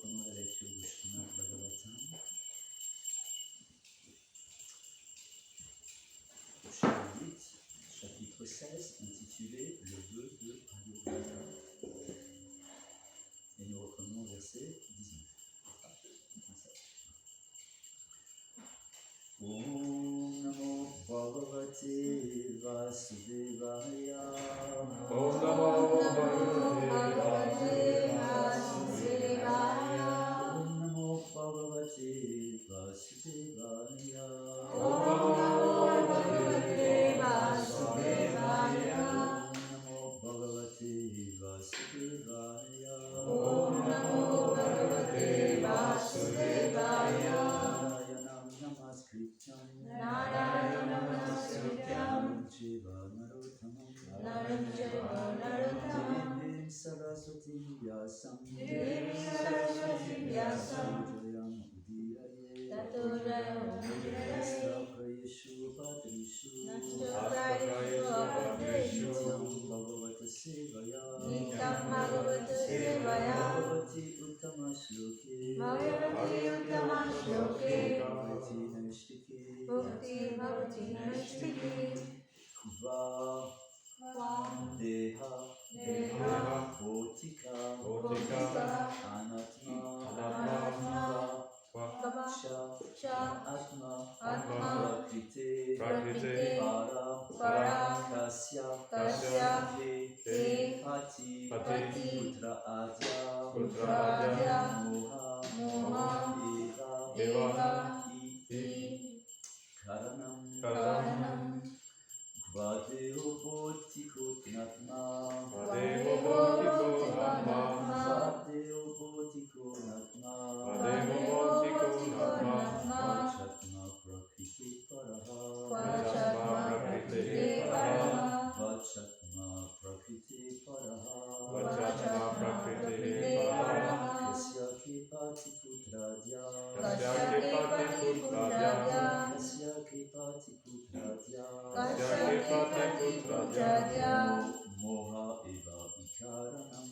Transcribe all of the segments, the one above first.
reprenons la lecture du Srimad Bhagavatam. Au chapitre 16, intitulé Le vœu de Ayurveda. Et nous reprenons verset 19. Om Namo Bhagavate Vasudevaya. Om Namo Bhagavate Vasudevaya. Om Namo Bhagavate Vasudevaya. Om Namo Bhagavate Vasudevaya. Om Namo Bhagavate Vasudevaya. Om Namo Bhagavate Vasudevaya. Narayana Namaskrityam Naram Chaiva Narottamam Devim Saraswati Vyasam Tato Jayam Udiraye Prayeshu Padrishu Nityam Bhagavata Sevaya Bhagavati Uttama Shloke Bhagavati Naishtike Kva Deha Bhotika Anatma Cha Atma Prakrite Para Kasya Ke Pati Putra Adya Moha Eva Karanam Vadeo Bhotiko Natma Vachatma Prakriti Paraha Kasya Kipati Putradya Moha Eva Ikaranam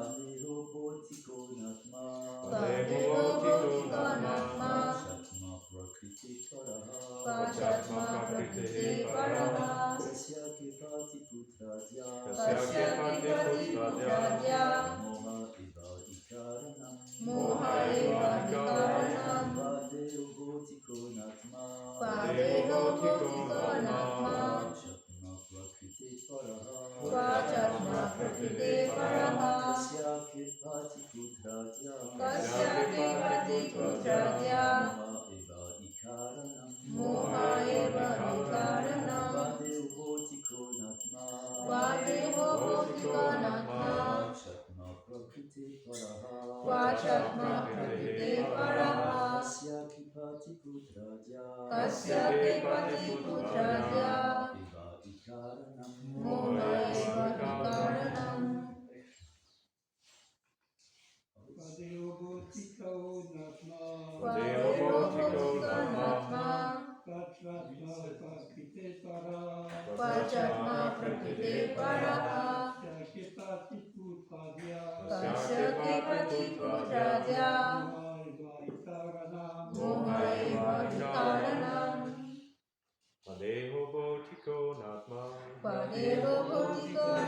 Vadeo Bhotiko Natma Vachatma Prakriti Paraha Kasya Kipati Putradya Moha Eva Ikaranam Vadeo Bhotiko Natma Vachatma Prakriti Paraha Kasya Kipati Putradya Moha Eva Ikaranam Vadeo Bhotiko Natma Vachatma Prakriti Paraha Kasya Kipati Putradya Eva Ikaranam Vadeo Bhotiko Natma Vachatma Prakriti Paraha Kasya Kipati Putradya Moha Eva Ikaranam Vadeo Bhotiko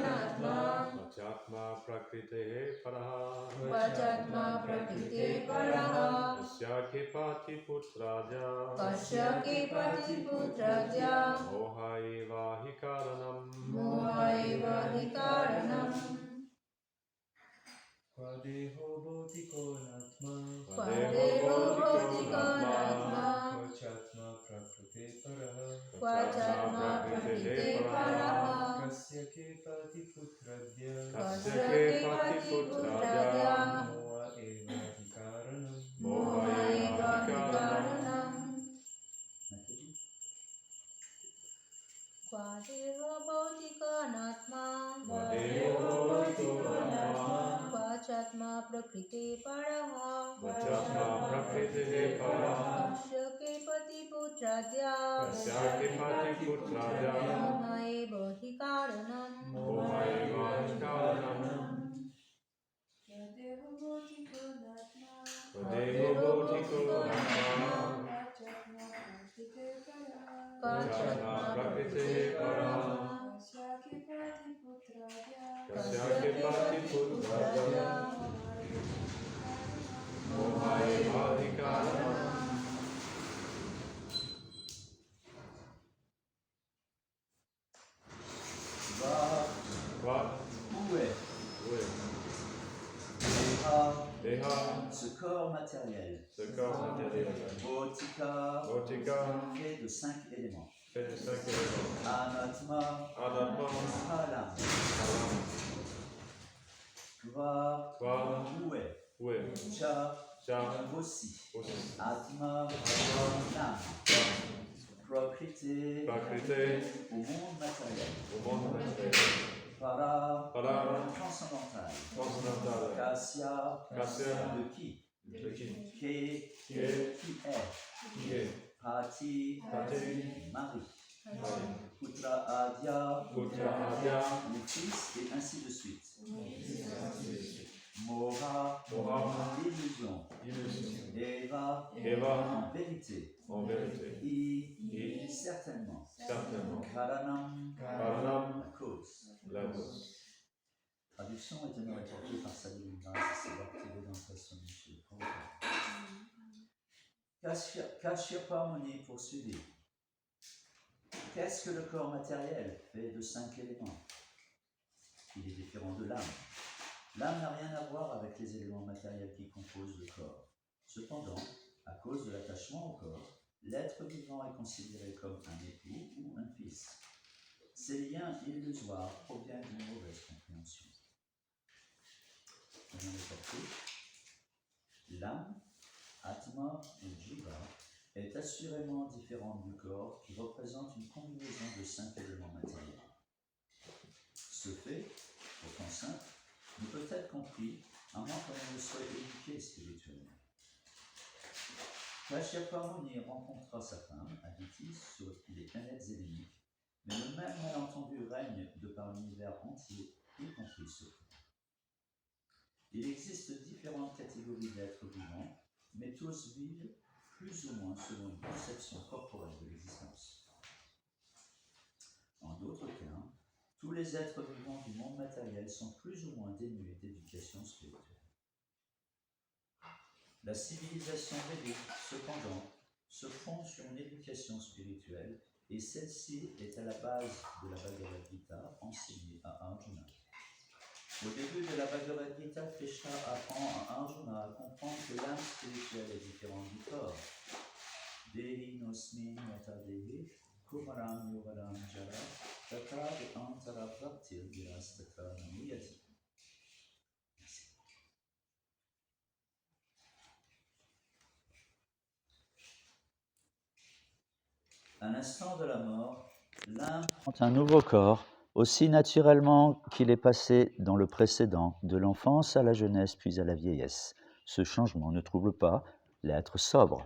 Natma Vachatma Prakriti Paraha Kasya Kipati Putradya Moha Eva Ikaranam Vadeo Bhotiko Natma Vachatma Prakriti Paraha Kasya Kipati Putradya Moha Eva Ikaranam Vadeo Bhotiko Natma Vachatma Prakriti Paraha Kasya Kipati putradya Tasyaki patiputraja mohaye bodhikaranam mohayevanikaranam Yadevo Bhotiko Natma Vadevo Bhotiko Natma Pachatma Prakrite Para Pachatma Prakrite Para Kasyaki Pati Putradya Kasyaki patiputraja mohayevanikaranam Va, Va où est Ue Deha, Deha ce corps matériel, Ce corps matériel Bhotika, Bhotika fait de 5 éléments. fait de 5 éléments Anatma, Anatma Phalam, Alam Tva, Tva où est Ue Cha, Cha aussi. Aussi Atma, Atma Nam, Prakriti, Prakrite au monde matériel. Au monde matériel Para, Para transcendantal. Transcendantal Kasya, Kasya de qui De qui Ke, Qui est qui est Qui est Pati, Pati Marie. Marie Putra Adya, Putra Adya mon fils, et ainsi de suite. Moha, Moha illusion. Illusion Eva, Eva en vérité. En vérité I, certainement. Certainement Karanam, Karanam la cause. La cause Traduction est tenue rapportée par Salim Vaz, c'est l'activé dans sa solution. Kashyapa Muni poursuivit. Qu'est-ce que le corps matériel fait de 5 éléments? Il est différent de l'âme. L'âme n'a rien à voir avec les éléments matériels qui composent le corps. Cependant, à cause de l'attachement au corps, l'être vivant est considéré comme un époux ou un fils. Ces liens illusoires proviennent d'une mauvaise compréhension. L'âme, Atma ou Jiva, est assurément différente du corps qui représente une combinaison de 5 éléments matériels. Ce fait, pourtant simple, ne peut être compris à moins qu'on ne soit éduqué spirituellement. Kashyapa Muni rencontra sa femme, Aditi, sur les planètes zéléniques, mais le même malentendu règne de par l'univers entier, y compris sur Terre. Il existe différentes catégories d'êtres vivants, mais tous vivent plus ou moins selon une conception corporelle de l'existence. En d'autres termes, tous les êtres vivants du monde matériel sont plus ou moins dénués d'éducation spirituelle. La civilisation védique, cependant, se fonde sur une éducation spirituelle et celle-ci est à la base de la Bhagavad Gita enseignée à Arjuna. Au début de la Bhagavad Gita, Krishna apprend à Arjuna à comprendre que l'âme spirituelle est différente du corps. Dehi nosmin yata dehi kumaram yogaram jara tatra de antara praptir viras tatra namuyati. À l'instant de la mort, l'âme prend un nouveau corps, aussi naturellement qu'il est passé dans le précédent, de l'enfance à la jeunesse puis à la vieillesse. Ce changement ne trouble pas l'être sobre,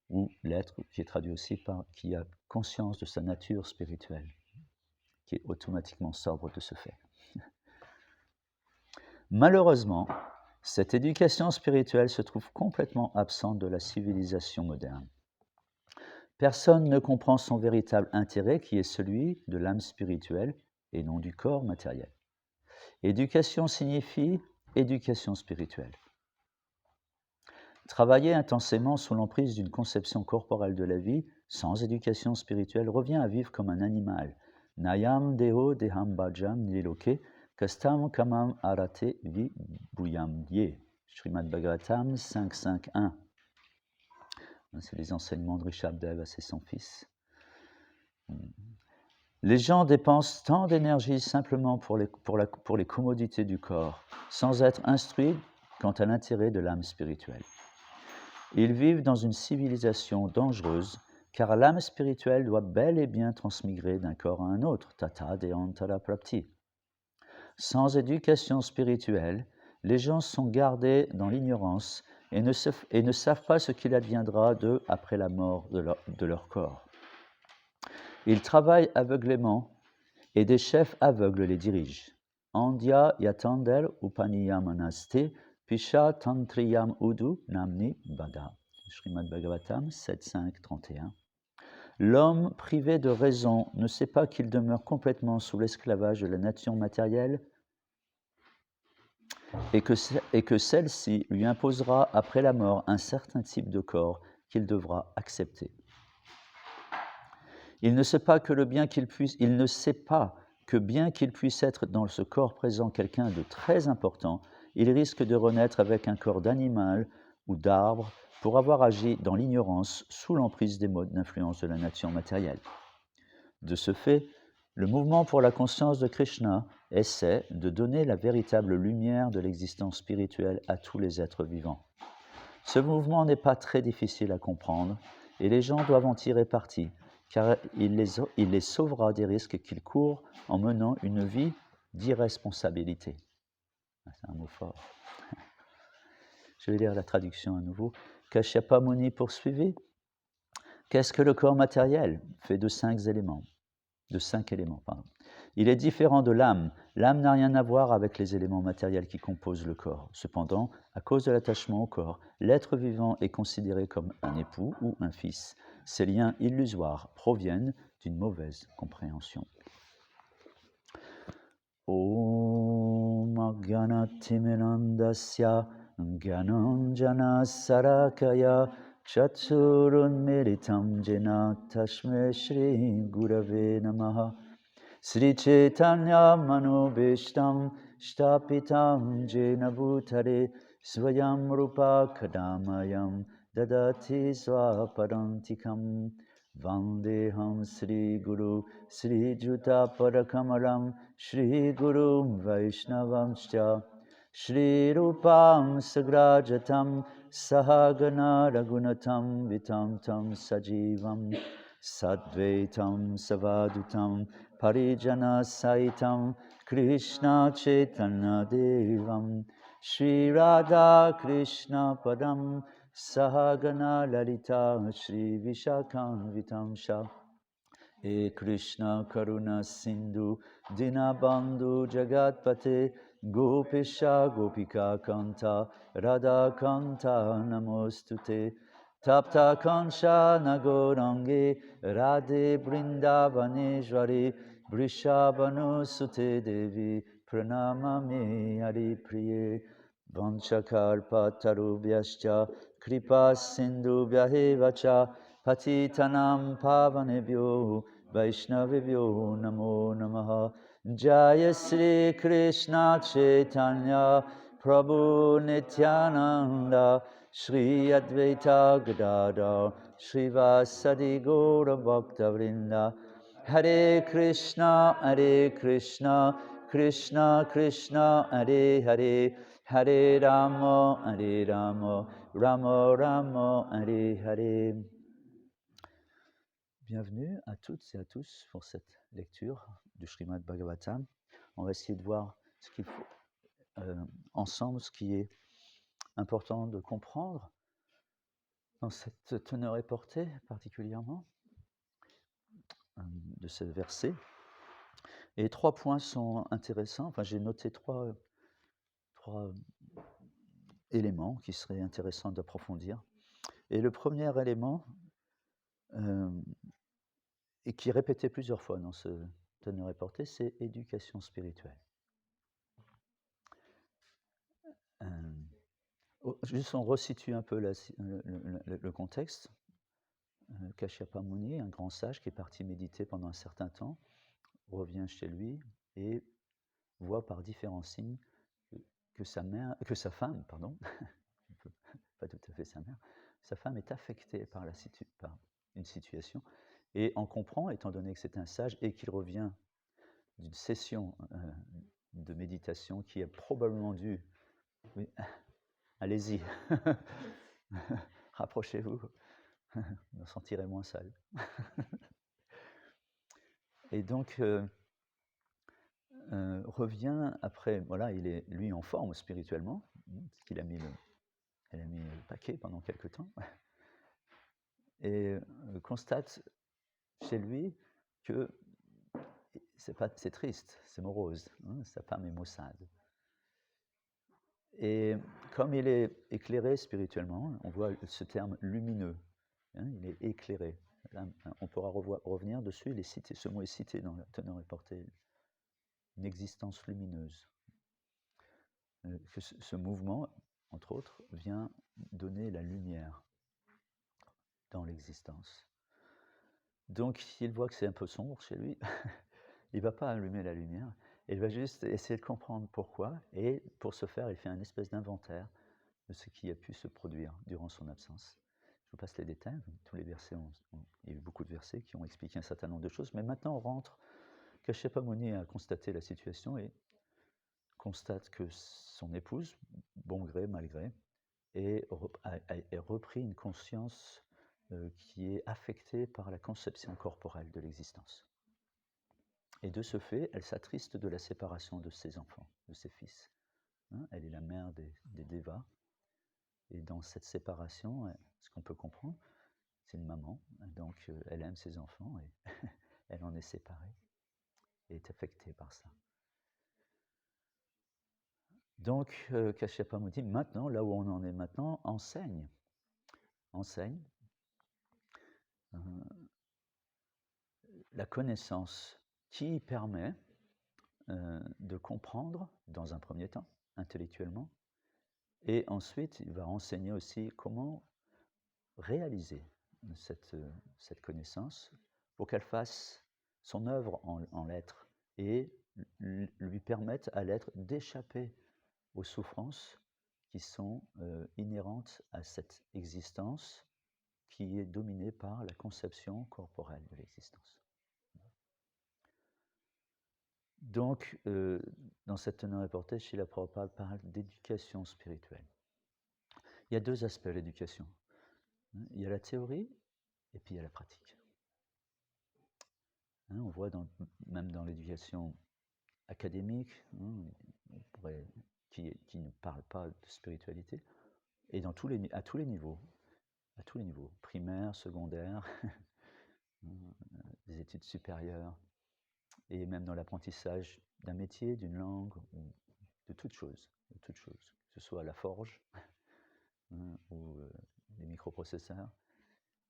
ou l'être qui est traduit aussi par qui a conscience de sa nature spirituelle, qui est automatiquement sobre de ce fait. Malheureusement, cette éducation spirituelle se trouve complètement absente de la civilisation moderne. Personne ne comprend son véritable intérêt qui est celui de l'âme spirituelle et non du corps matériel. Éducation signifie éducation spirituelle. Travailler intensément sous l'emprise d'une conception corporelle de la vie, sans éducation spirituelle, revient à vivre comme un animal. Nayam deho deham bhajam niloke kastam kamam arate vi bhuyam ye. Srimad Bhagavatam 5.5.1. C'est les enseignements de Rishabdev à son fils. Les gens dépensent tant d'énergie simplement pour les commodités du corps, sans être instruits quant à l'intérêt de l'âme spirituelle. Ils vivent dans une civilisation dangereuse, car l'âme spirituelle doit bel et bien transmigrer d'un corps à un autre, tata deantara prapti. Sans éducation spirituelle, les gens sont gardés dans l'ignorance et ne savent pas ce qu'il adviendra d'eux après la mort de leur corps. Ils travaillent aveuglément et des chefs aveugles les dirigent. Andya yatandel upaniyamanaste pisha tantriyam udu namni bada. Srimad Bhagavatam 7.5.31. L'homme privé de raison ne sait pas qu'il demeure complètement sous l'esclavage de la nature matérielle et que celle-ci lui imposera après la mort un certain type de corps qu'il devra accepter. Il ne sait pas que bien qu'il puisse être dans ce corps présent quelqu'un de très important, il risque de renaître avec un corps d'animal ou d'arbre pour avoir agi dans l'ignorance sous l'emprise des modes d'influence de la nature matérielle. De ce fait, le mouvement pour la conscience de Krishna essaie de donner la véritable lumière de l'existence spirituelle à tous les êtres vivants. Ce mouvement n'est pas très difficile à comprendre et les gens doivent en tirer parti, car il les sauvera des risques qu'ils courent en menant une vie d'irresponsabilité. C'est un mot fort. Je vais lire la traduction à nouveau. Kashyapa Muni poursuivit. Qu'est-ce que le corps matériel? Fait de 5 éléments. Il est différent de l'âme. L'âme n'a rien à voir avec les éléments matériels qui composent le corps. Cependant, à cause de l'attachement au corps, l'être vivant est considéré comme un époux ou un fils. Ces liens illusoires proviennent d'une mauvaise compréhension. Om Ganatimirandasya Gananjana Sarakaya Chaturun Meritam Jena Tashme Shri Gurave Namaha Sri Chaitanya Manobishtam Shtapitam Jena Bhutare Swayam Rupa Kadamayam Dadati Swapadantikam Vandeham Sri Guru Sri Juta Parakamalam Shri Guru Vaishnavam Shri Rupam Sagrajatam Sahagana Ragunatam Vitam Tam Sajivam Sadvaitam Savadutam Parijana Saitam Krishna Chaitanya Devam Shri Radha Krishna Padam Sahagana Lalita Shri Vishakam Vitamsha E Krishna Karuna Sindhu Dinabandhu Jagatpate Gopisha Gopika Kanta Radha Kanta Namostute Tapta Kansha Nagorange Radhe Brindavaneshwari Vrishabhanu Sute Devi Pranamami Hari Priye Vanchakarpa Tarubhyascha Kripa Sindhu Vyahevacha Patitanam Pavanebhyo Vaishnavibhyo Namo Namaha Jaya Sri Krishna Chaitanya Prabhu Nityananda Shri Advaita Gadadhar Srivasadi Gaura Bhaktavrinda Hare Krishna Krishna Krishna Hare Hare Hare Rama Rama Rama Hare Hare. Bienvenue à toutes et à tous pour cette lecture du Srimad Bhagavatam. On va essayer de voir ce qu'il faut, ensemble, ce qui est important de comprendre dans cette teneur et portée particulièrement de ce verset. Et 3 points sont intéressants. Enfin, j'ai noté trois éléments qui seraient intéressants d'approfondir. Et le premier élément, et qui est répété plusieurs fois dans ce teneur et portée, c'est éducation spirituelle. Juste on resitue un peu le contexte. Kashyapa Muni, un grand sage qui est parti méditer pendant un certain temps, revient chez lui et voit par différents signes que sa femme, pas tout à fait sa mère, sa femme est affectée par une situation et en comprend, étant donné que c'est un sage et qu'il revient d'une session de méditation qui est probablement due. Oui, allez-y, rapprochez-vous, vous en sentirez moins sale. Et donc, revient après, voilà, il est lui en forme spirituellement, parce qu'il a mis elle a mis le paquet pendant quelque temps, et constate chez lui que c'est triste, c'est morose, hein, sa femme est maussade. Et comme il est éclairé spirituellement, on voit ce terme lumineux, hein, il est éclairé. Là, on pourra revenir dessus, il est cité, ce mot est cité dans le teneur et portée, une existence lumineuse. Que ce mouvement, entre autres, vient donner la lumière dans l'existence. Donc il voit que c'est un peu sombre chez lui, il ne va pas allumer la lumière, il va juste essayer de comprendre pourquoi, et pour ce faire, il fait un espèce d'inventaire de ce qui a pu se produire durant son absence. Je vous passe les détails, tous les versets, il y a eu beaucoup de versets qui ont expliqué un certain nombre de choses, mais maintenant on rentre, Kashyapa Muni a constaté la situation et constate que son épouse, bon gré, mal gré, a repris une conscience qui est affectée par la conception corporelle de l'existence. Et de ce fait, elle s'attriste de la séparation de ses enfants, de ses fils. Hein, elle est la mère des Devas. Et dans cette séparation, ce qu'on peut comprendre, c'est une maman. Donc, elle aime ses enfants et elle en est séparée et est affectée par ça. Donc, Kashyapa Muni, maintenant, là où on en est maintenant, enseigne la connaissance qui permet de comprendre, dans un premier temps, intellectuellement, et ensuite il va enseigner aussi comment réaliser cette connaissance pour qu'elle fasse son œuvre en l'être et lui permette à l'être d'échapper aux souffrances qui sont inhérentes à cette existence qui est dominée par la conception corporelle de l'existence. Donc, dans cette teneur et portée, Srila Prabhupada parle d'éducation spirituelle. Il y a deux aspects à l'éducation. Il y a la théorie et puis il y a la pratique. On voit même dans l'éducation académique, qui ne parle pas de spiritualité, et à tous les niveaux, primaire, secondaire, des études supérieures, et même dans l'apprentissage d'un métier, d'une langue, de toute chose, que ce soit la forge ou les microprocesseurs.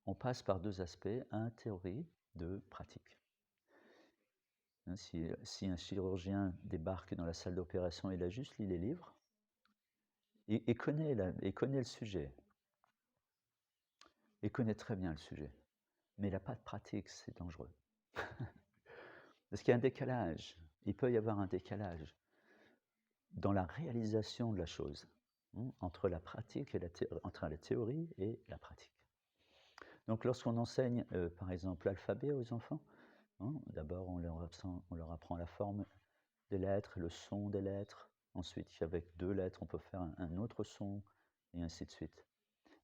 On passe par deux aspects, théorie, pratique. Si un chirurgien débarque dans la salle d'opération, il a juste lu les livres et connaît le sujet. Il connaît très bien le sujet. Mais il n'a pas de pratique, c'est dangereux. Parce qu'il y a un décalage. Il peut y avoir un décalage dans la réalisation de la chose, entre la pratique et entre la théorie et la pratique. Donc lorsqu'on enseigne, par exemple, l'alphabet aux enfants, d'abord on leur apprend la forme des lettres, le son des lettres. Ensuite, avec deux lettres, on peut faire un autre son, et ainsi de suite.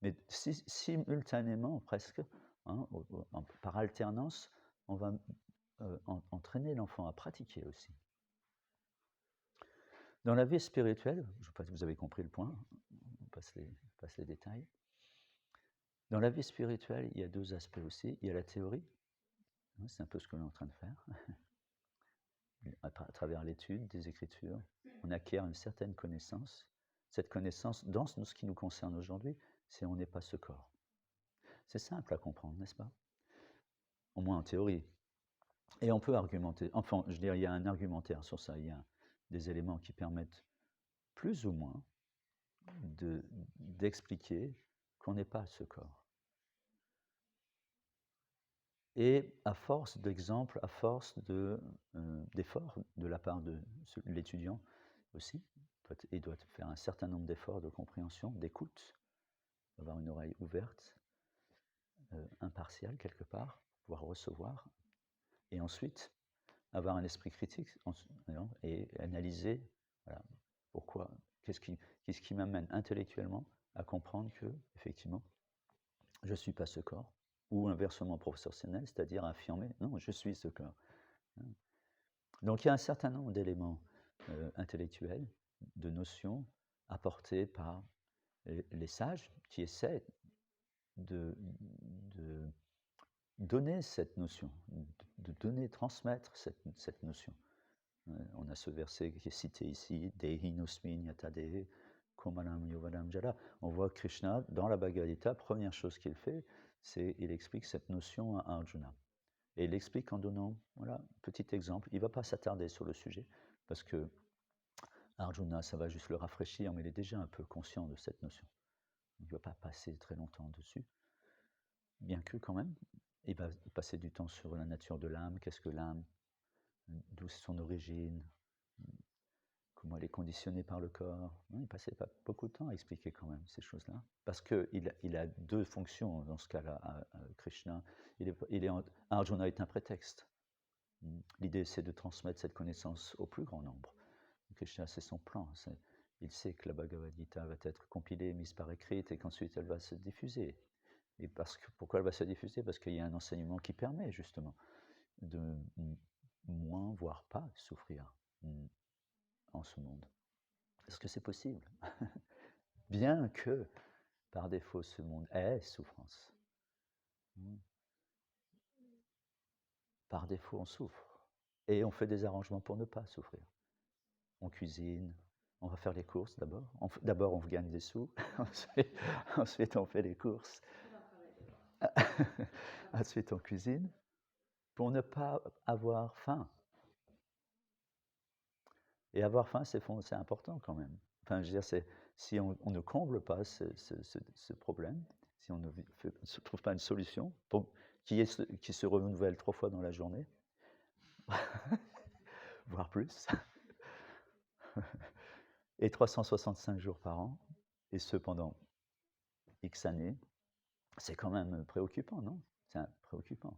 Mais simultanément, presque, par alternance, on va entraîner l'enfant à pratiquer aussi. Dans la vie spirituelle, je ne sais pas si vous avez compris le point, on passe les détails. Dans la vie spirituelle, il y a deux aspects aussi. Il y a la théorie, c'est un peu ce que l'on est en train de faire. À travers l'étude des Écritures, on acquiert une certaine connaissance. Cette connaissance, dans ce qui nous concerne aujourd'hui, c'est on n'est pas ce corps. C'est simple à comprendre, n'est-ce pas? Au moins en théorie. Et on peut argumenter, enfin, je dirais, il y a un argumentaire sur ça, il y a des éléments qui permettent plus ou moins d'expliquer qu'on n'est pas ce corps. Et à force d'exemples, à force d'efforts de la part de l'étudiant aussi, il doit faire un certain nombre d'efforts de compréhension, d'écoute, avoir une oreille ouverte, impartiale quelque part, pouvoir recevoir, et ensuite avoir un esprit critique et analyser, voilà, pourquoi, qu'est-ce qui m'amène intellectuellement à comprendre que, effectivement, je ne suis pas ce corps, ou inversement proportionnel, c'est-à-dire affirmer, non, je suis ce corps. Donc il y a un certain nombre d'éléments intellectuels, de notions apportées par les sages qui essaient de donner cette notion, de transmettre cette notion. On a ce verset qui est cité ici, Dehi nosmin yatadehe komanam yovanam jala. On voit Krishna dans la Bhagavad Gita, première chose qu'il fait, c'est il explique cette notion à Arjuna. Et il l'explique en donnant, voilà, petit exemple. Il ne va pas s'attarder sur le sujet, parce que Arjuna, ça va juste le rafraîchir, mais il est déjà un peu conscient de cette notion. Il ne va pas passer très longtemps dessus, bien que quand même, il va passer du temps sur la nature de l'âme, qu'est-ce que l'âme, d'où c'est son origine, comment elle est conditionnée par le corps. Il ne passait pas beaucoup de temps à expliquer quand même ces choses-là, parce qu'il a deux fonctions dans ce cas-là, à Krishna. Arjuna est un prétexte. L'idée, c'est de transmettre cette connaissance au plus grand nombre. Krishna, c'est son plan. Il sait que la Bhagavad Gita va être compilée, mise par écrit, et qu'ensuite elle va se diffuser. Et pourquoi elle va se diffuser? Parce qu'il y a un enseignement qui permet justement de moins, voire pas, souffrir en ce monde. Est-ce que c'est possible? Bien que, par défaut, ce monde est souffrance. Par défaut, on souffre. Et on fait des arrangements pour ne pas souffrir. On cuisine, on va faire les courses d'abord. D'abord, on gagne des sous. Ensuite, on fait les courses. Ensuite, on cuisine pour ne pas avoir faim. Et avoir faim, c'est important quand même. Enfin, je veux dire, si on ne comble pas ce problème, si on ne trouve pas une solution qui se renouvelle 3 fois dans la journée, voire plus, et 365 jours par an, et ce pendant X années, c'est quand même préoccupant, non? C'est préoccupant.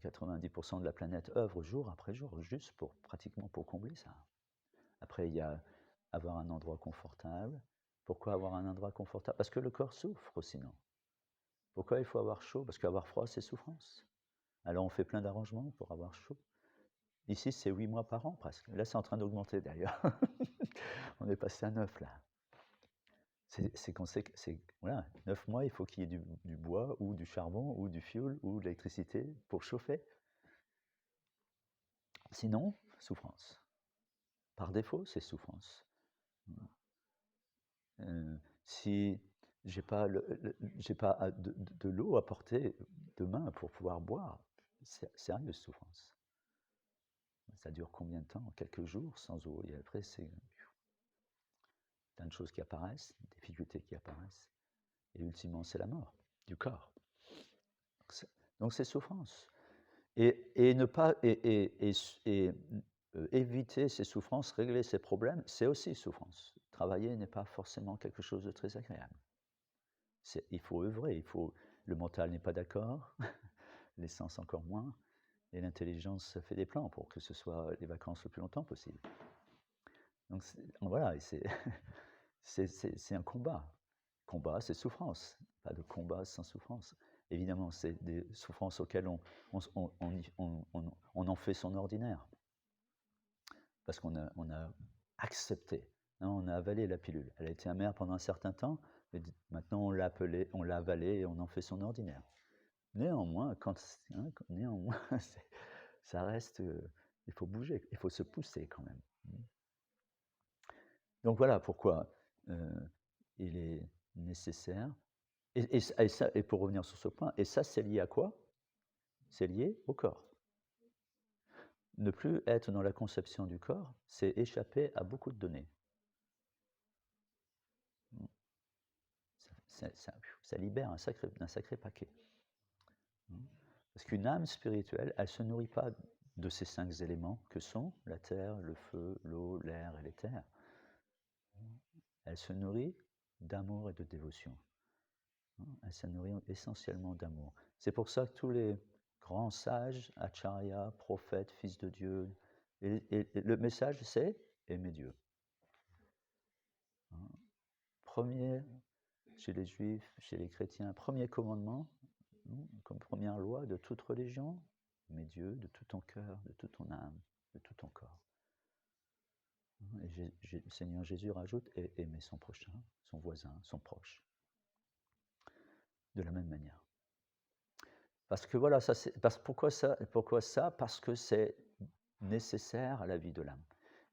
90% de la planète œuvre jour après jour, juste pratiquement pour combler ça. Après, il y a avoir un endroit confortable. Pourquoi avoir un endroit confortable? Parce que le corps souffre sinon. Pourquoi il faut avoir chaud? Parce qu'avoir froid, c'est souffrance. Alors on fait plein d'arrangements pour avoir chaud. Ici, c'est 8 mois par an presque. Là, c'est en train d'augmenter d'ailleurs. On est passé à 9 là. Voilà, 9 mois, il faut qu'il y ait du bois ou du charbon ou du fioul ou de l'électricité pour chauffer. Sinon, souffrance. Par défaut, c'est souffrance. Si j'ai pas de l'eau à portée de main pour pouvoir boire, c'est sérieuse souffrance. Ça dure combien de temps? Quelques jours sans eau, et après c'est plein de choses qui apparaissent, des difficultés qui apparaissent, et ultimement c'est la mort du corps. Donc c'est souffrance. Et ne pas éviter ces souffrances, régler ces problèmes, c'est aussi souffrance. Travailler n'est pas forcément quelque chose de très agréable. Il faut œuvrer, le mental n'est pas d'accord, l'essence encore moins, et l'intelligence fait des plans pour que ce soit les vacances le plus longtemps possible. Donc voilà, c'est un combat. Combat, c'est souffrance. Pas de combat sans souffrance. Évidemment, c'est des souffrances auxquelles on en fait son ordinaire. Parce qu'on a accepté, hein, on a avalé la pilule. Elle a été amère pendant un certain temps, mais maintenant on l'a avalée et on en fait son ordinaire. Néanmoins, ça reste, il faut bouger, il faut se pousser quand même. Donc voilà pourquoi il est nécessaire. Et pour revenir sur ce point, et ça c'est lié à quoi? C'est lié au corps. Ne plus être dans la conception du corps, c'est échapper à beaucoup de données. Ça libère un sacré paquet. Parce qu'une âme spirituelle, elle ne se nourrit pas de ces 5 éléments que sont la terre, le feu, l'eau, l'air et l'éther. Elle se nourrit d'amour et de dévotion. Elle se nourrit essentiellement d'amour. C'est pour ça que tous les grands sages, acharyas, prophètes, fils de Dieu, et le message c'est aimer Dieu. Premier, chez les juifs, chez les chrétiens, premier commandement, comme première loi de toute religion, aimer Dieu de tout ton cœur, de toute ton âme, de tout ton corps. Et le Seigneur Jésus rajoute aimer son prochain, son voisin, son proche. De la même manière. Parce que voilà, pourquoi ça? Parce que c'est nécessaire à la vie de l'âme.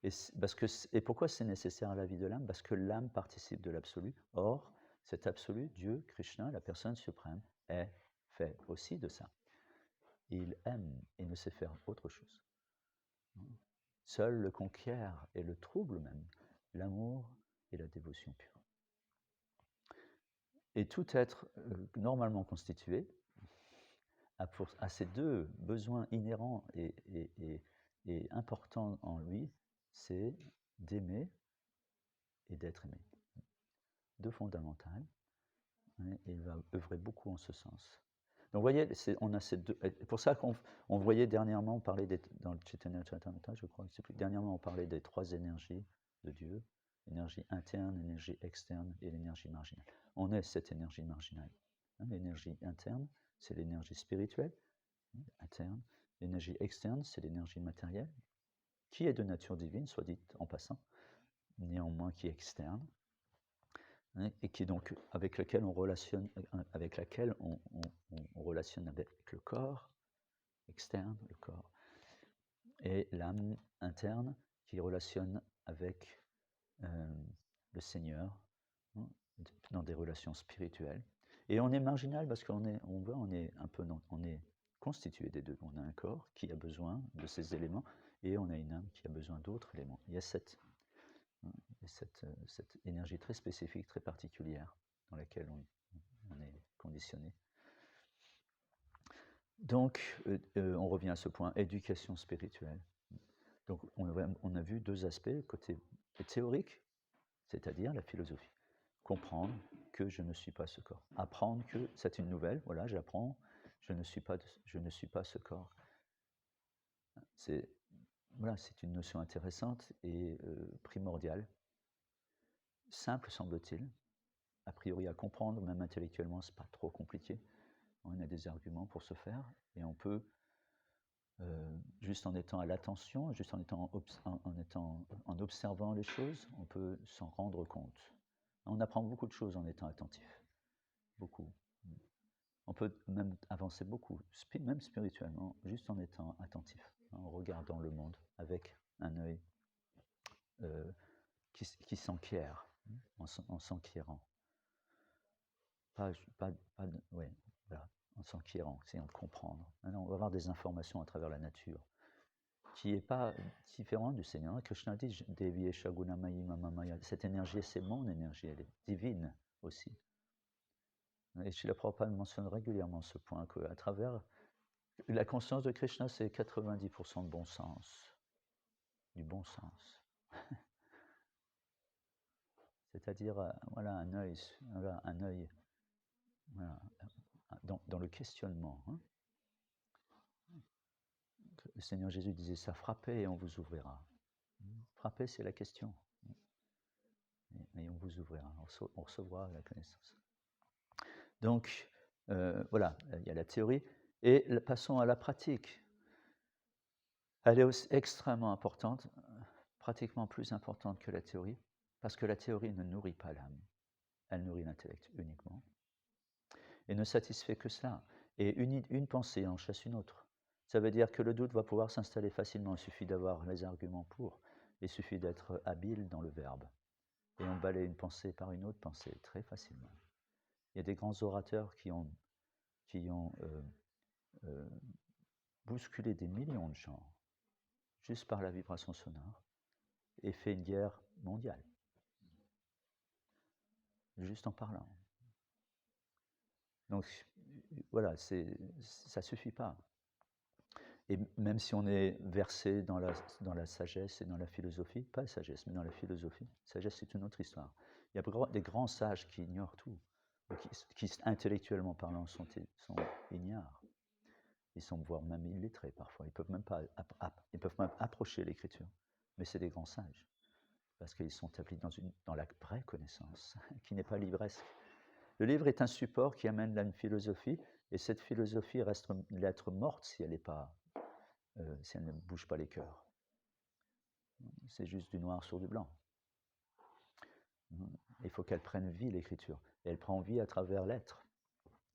Et pourquoi c'est nécessaire à la vie de l'âme? Parce que l'âme participe de l'absolu. Or, cet absolu, Dieu, Krishna, la personne suprême, est fait aussi de ça. Il aime et ne sait faire autre chose. Seul le conquiert et le trouble même, l'amour et la dévotion pure. Et tout être normalement constitué a ces deux besoins inhérents et importants en lui, c'est d'aimer et d'être aimé. Deux fondamentales, et il va œuvrer beaucoup en ce sens. Donc vous voyez, on a ces deux. C'est pour ça qu'on voyait dernièrement, on parlait dans le Chaitanya Charitamrita, je crois, dernièrement on parlait des trois énergies de Dieu, l'énergie interne, l'énergie externe et l'énergie marginale. On est cette énergie marginale. L'énergie interne, c'est l'énergie spirituelle, interne. L'énergie externe, c'est l'énergie matérielle, qui est de nature divine, soit dit en passant, néanmoins qui est externe, et qui est donc avec laquelle on relationne avec le corps externe, le corps, et l'âme interne qui relationne avec le Seigneur dans des relations spirituelles. Et on est marginal parce on est constitué des deux. On a un corps qui a besoin de ces éléments et on a une âme qui a besoin d'autres éléments. Il y a cette énergie très spécifique, très particulière dans laquelle on est conditionné. Donc, on revient à ce point, éducation spirituelle. Donc, on a vu deux aspects, côté théorique, c'est-à-dire la philosophie. Comprendre que je ne suis pas ce corps. Apprendre que c'est une nouvelle, voilà, j'apprends, je ne suis pas ce corps. C'est une notion intéressante et primordiale. Simple, semble-t-il, a priori à comprendre, même intellectuellement, c'est pas trop compliqué. On a des arguments pour ce faire, et on peut, juste en étant à l'attention, juste en observant les choses, on peut s'en rendre compte. On apprend beaucoup de choses en étant attentif, beaucoup. On peut même avancer beaucoup, même spirituellement, juste en étant attentif, en regardant le monde avec un œil qui s'enquiert, en s'enquérant. En s'enquérant, essayant de comprendre. Maintenant, on va avoir des informations à travers la nature, qui n'est pas différente du Seigneur. Krishna dit, Devi Esha Gunamayi Mamamaya. Cette énergie, c'est mon énergie, elle est divine aussi. Et Srila Prabhupada mentionne régulièrement ce point, qu'à travers la conscience de Krishna, c'est 90% de bon sens, du bon sens. C'est-à-dire, un œil dans le questionnement. Le Seigneur Jésus disait ça, frappez et on vous ouvrira. Frapper, c'est la question. Et on vous ouvrira, on recevra la connaissance. Donc, il y a la théorie. Et passons à la pratique. Elle est aussi extrêmement importante, pratiquement plus importante que la théorie, parce que la théorie ne nourrit pas l'âme. Elle nourrit l'intellect uniquement. Et ne satisfait que cela. Et une pensée en chasse une autre. Ça veut dire que le doute va pouvoir s'installer facilement. Il suffit d'avoir les arguments pour. Il suffit d'être habile dans le verbe. Et on balaye une pensée par une autre pensée très facilement. Il y a des grands orateurs qui ont bousculé des millions de gens juste par la vibration sonore et fait une guerre mondiale. Juste en parlant. Donc, voilà, ça ne suffit pas. Et même si on est versé dans la sagesse et dans la philosophie, pas la sagesse, mais dans la philosophie, sagesse c'est une autre histoire. Il y a des grands sages qui ignorent tout, qui intellectuellement parlant sont ignares. Ils sont voire même illettrés parfois. Ils peuvent même approcher l'écriture. Mais c'est des grands sages, parce qu'ils sont établis dans la vraie connaissance, qui n'est pas livresque. Le livre est un support qui amène à une philosophie, et cette philosophie reste lettre morte si elle ne bouge pas les cœurs. C'est juste du noir sur du blanc. Il faut qu'elle prenne vie, l'écriture. Et elle prend vie à travers l'être,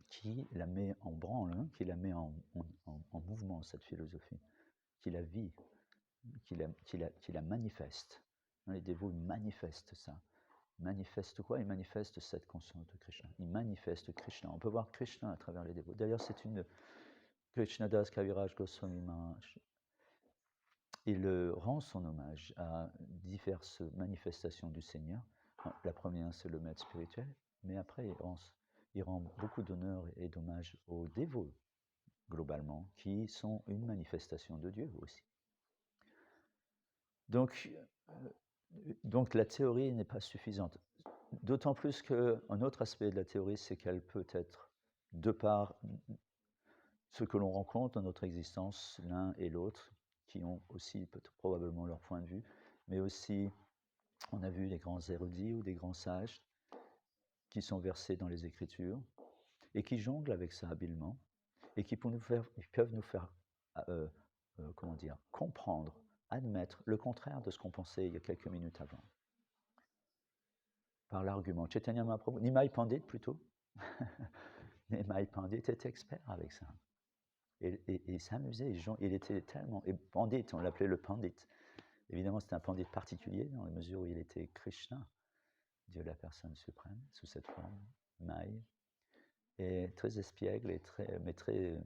qui la met en branle, hein, qui la met en mouvement, cette philosophie, qui la vit, qui la manifeste. Les dévots manifestent ça. Ils manifestent quoi? Ils manifestent cette conscience de Krishna. Ils manifestent Krishna. On peut voir Krishna à travers les dévots. D'ailleurs, c'est une Krishnadas Kaviraj Goswami Maharaj. Il rend son hommage à diverses manifestations du Seigneur. La première, c'est le maître spirituel, mais après, il rend beaucoup d'honneur et d'hommage aux dévots, globalement, qui sont une manifestation de Dieu aussi. Donc la théorie n'est pas suffisante. D'autant plus qu'un autre aspect de la théorie, c'est qu'elle peut être, de par ce que l'on rencontre dans notre existence, l'un et l'autre, qui ont aussi probablement leur point de vue, mais aussi, on a vu des grands érudits ou des grands sages qui sont versés dans les Écritures et qui jonglent avec ça habilement et qui peuvent nous faire comprendre, admettre le contraire de ce qu'on pensait il y a quelques minutes avant. Par l'argument. Chaitanya Mahaprabhu, Nimai Pandit plutôt, Nimai Pandit était expert avec ça. Et il s'amusait, il était tellement... Et Pandit, on l'appelait le Pandit. Évidemment, c'était un Pandit particulier, dans la mesure où il était Krishna, Dieu la personne suprême, sous cette forme, Mai. Et très espiègle, mais très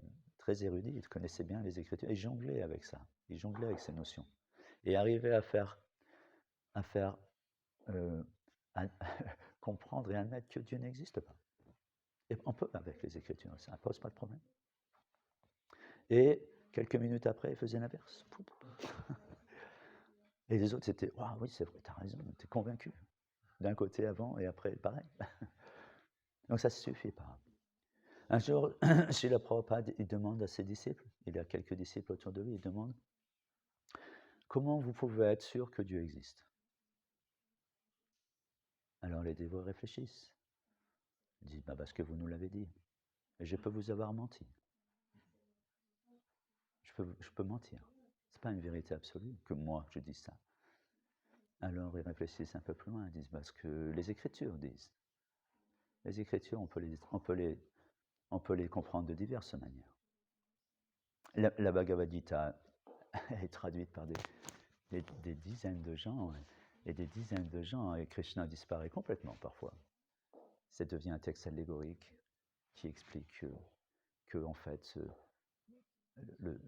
érudit, il connaissait bien les Écritures, et jonglait avec ça, il jonglait avec ces notions. Et arrivait à faire comprendre et admettre que Dieu n'existe pas. Et on peut avec les Écritures, ça ne pose pas de problème. Et quelques minutes après, il faisait l'inverse. Et les autres, c'était « Waouh, oui, c'est vrai, t'as raison, t'es convaincu. » D'un côté avant et après, pareil. Donc ça ne suffit pas. Un jour, Srila Prabhupada, il demande à ses disciples, il y a quelques disciples autour de lui, il demande « Comment vous pouvez être sûr que Dieu existe ?» Alors les dévots réfléchissent. Ils disent bah, « Parce que vous nous l'avez dit. Et je peux vous avoir menti. Je peux mentir. Ce n'est pas une vérité absolue que moi, je dis ça. » Alors ils réfléchissent un peu plus loin, ils disent parce que les Écritures disent. Les Écritures, on peut les comprendre de diverses manières. La Bhagavad Gita est traduite par des dizaines de gens, et des dizaines de gens, et Krishna disparaît complètement parfois. Ça devient un texte allégorique qui explique que en fait, le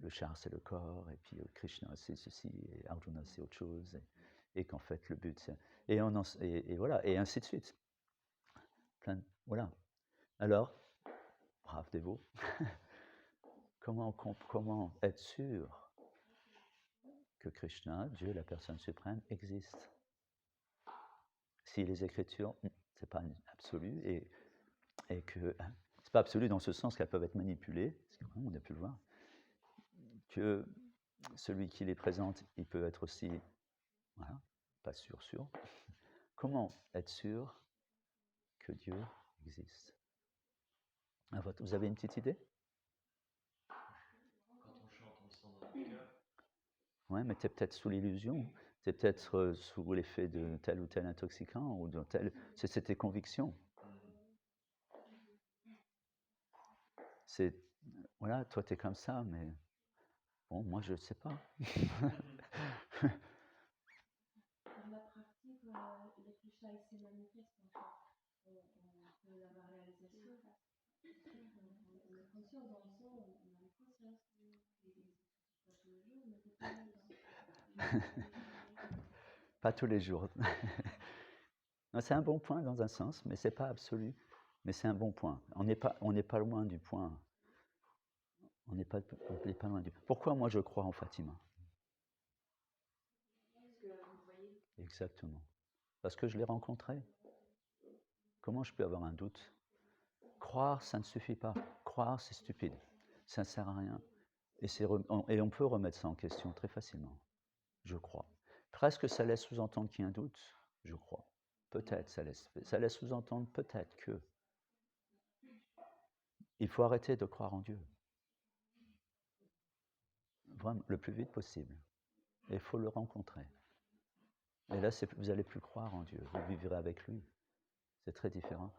char c'est le corps, et puis Krishna c'est ceci, et Arjuna c'est autre chose, et qu'en fait le but c'est... Et voilà, et ainsi de suite. Voilà. Alors, brave dévot, comment être sûr que Krishna, Dieu, la personne suprême, existe? Si les Écritures, c'est pas absolu, et que c'est pas absolu dans ce sens qu'elles peuvent être manipulées, parce qu'on a pu le voir, que celui qui les présente, il peut être aussi, voilà, pas sûr. Comment être sûr que Dieu existe? Vous avez une petite idée? Quand on chante, on sent dans le cœur. Oui, mais tu es peut-être sous l'illusion, tu es peut-être sous l'effet de tel ou tel intoxicant, ou de tel... C'est tes convictions. Voilà, toi tu es comme ça, mais bon, moi je ne sais pas. Par la pratique, le Krishna il se manifeste en fait. On peut avoir réalisation. On est conscient dans le sens, on a une conscience. Pas tous les jours, mais pas tous les temps. Pas tous les jours. C'est un bon point dans un sens, mais ce n'est pas absolu. Mais c'est un bon point. On n'est pas loin du point. On n'est pas loin du point. Pourquoi moi je crois en Fatima? Parce que vous voyez. Exactement. Parce que je l'ai rencontré. Comment je peux avoir un doute? Croire, ça ne suffit pas. Croire, c'est stupide. Ça ne sert à rien. Et on peut remettre ça en question très facilement. Je crois. Presque ça laisse sous-entendre qu'il y a un doute. Je crois. Peut-être, ça laisse sous-entendre peut-être que. Il faut arrêter de croire en Dieu. Vraiment, le plus vite possible. Et il faut le rencontrer. Et là, vous n'allez plus croire en Dieu, vous vivrez avec lui. C'est très différent.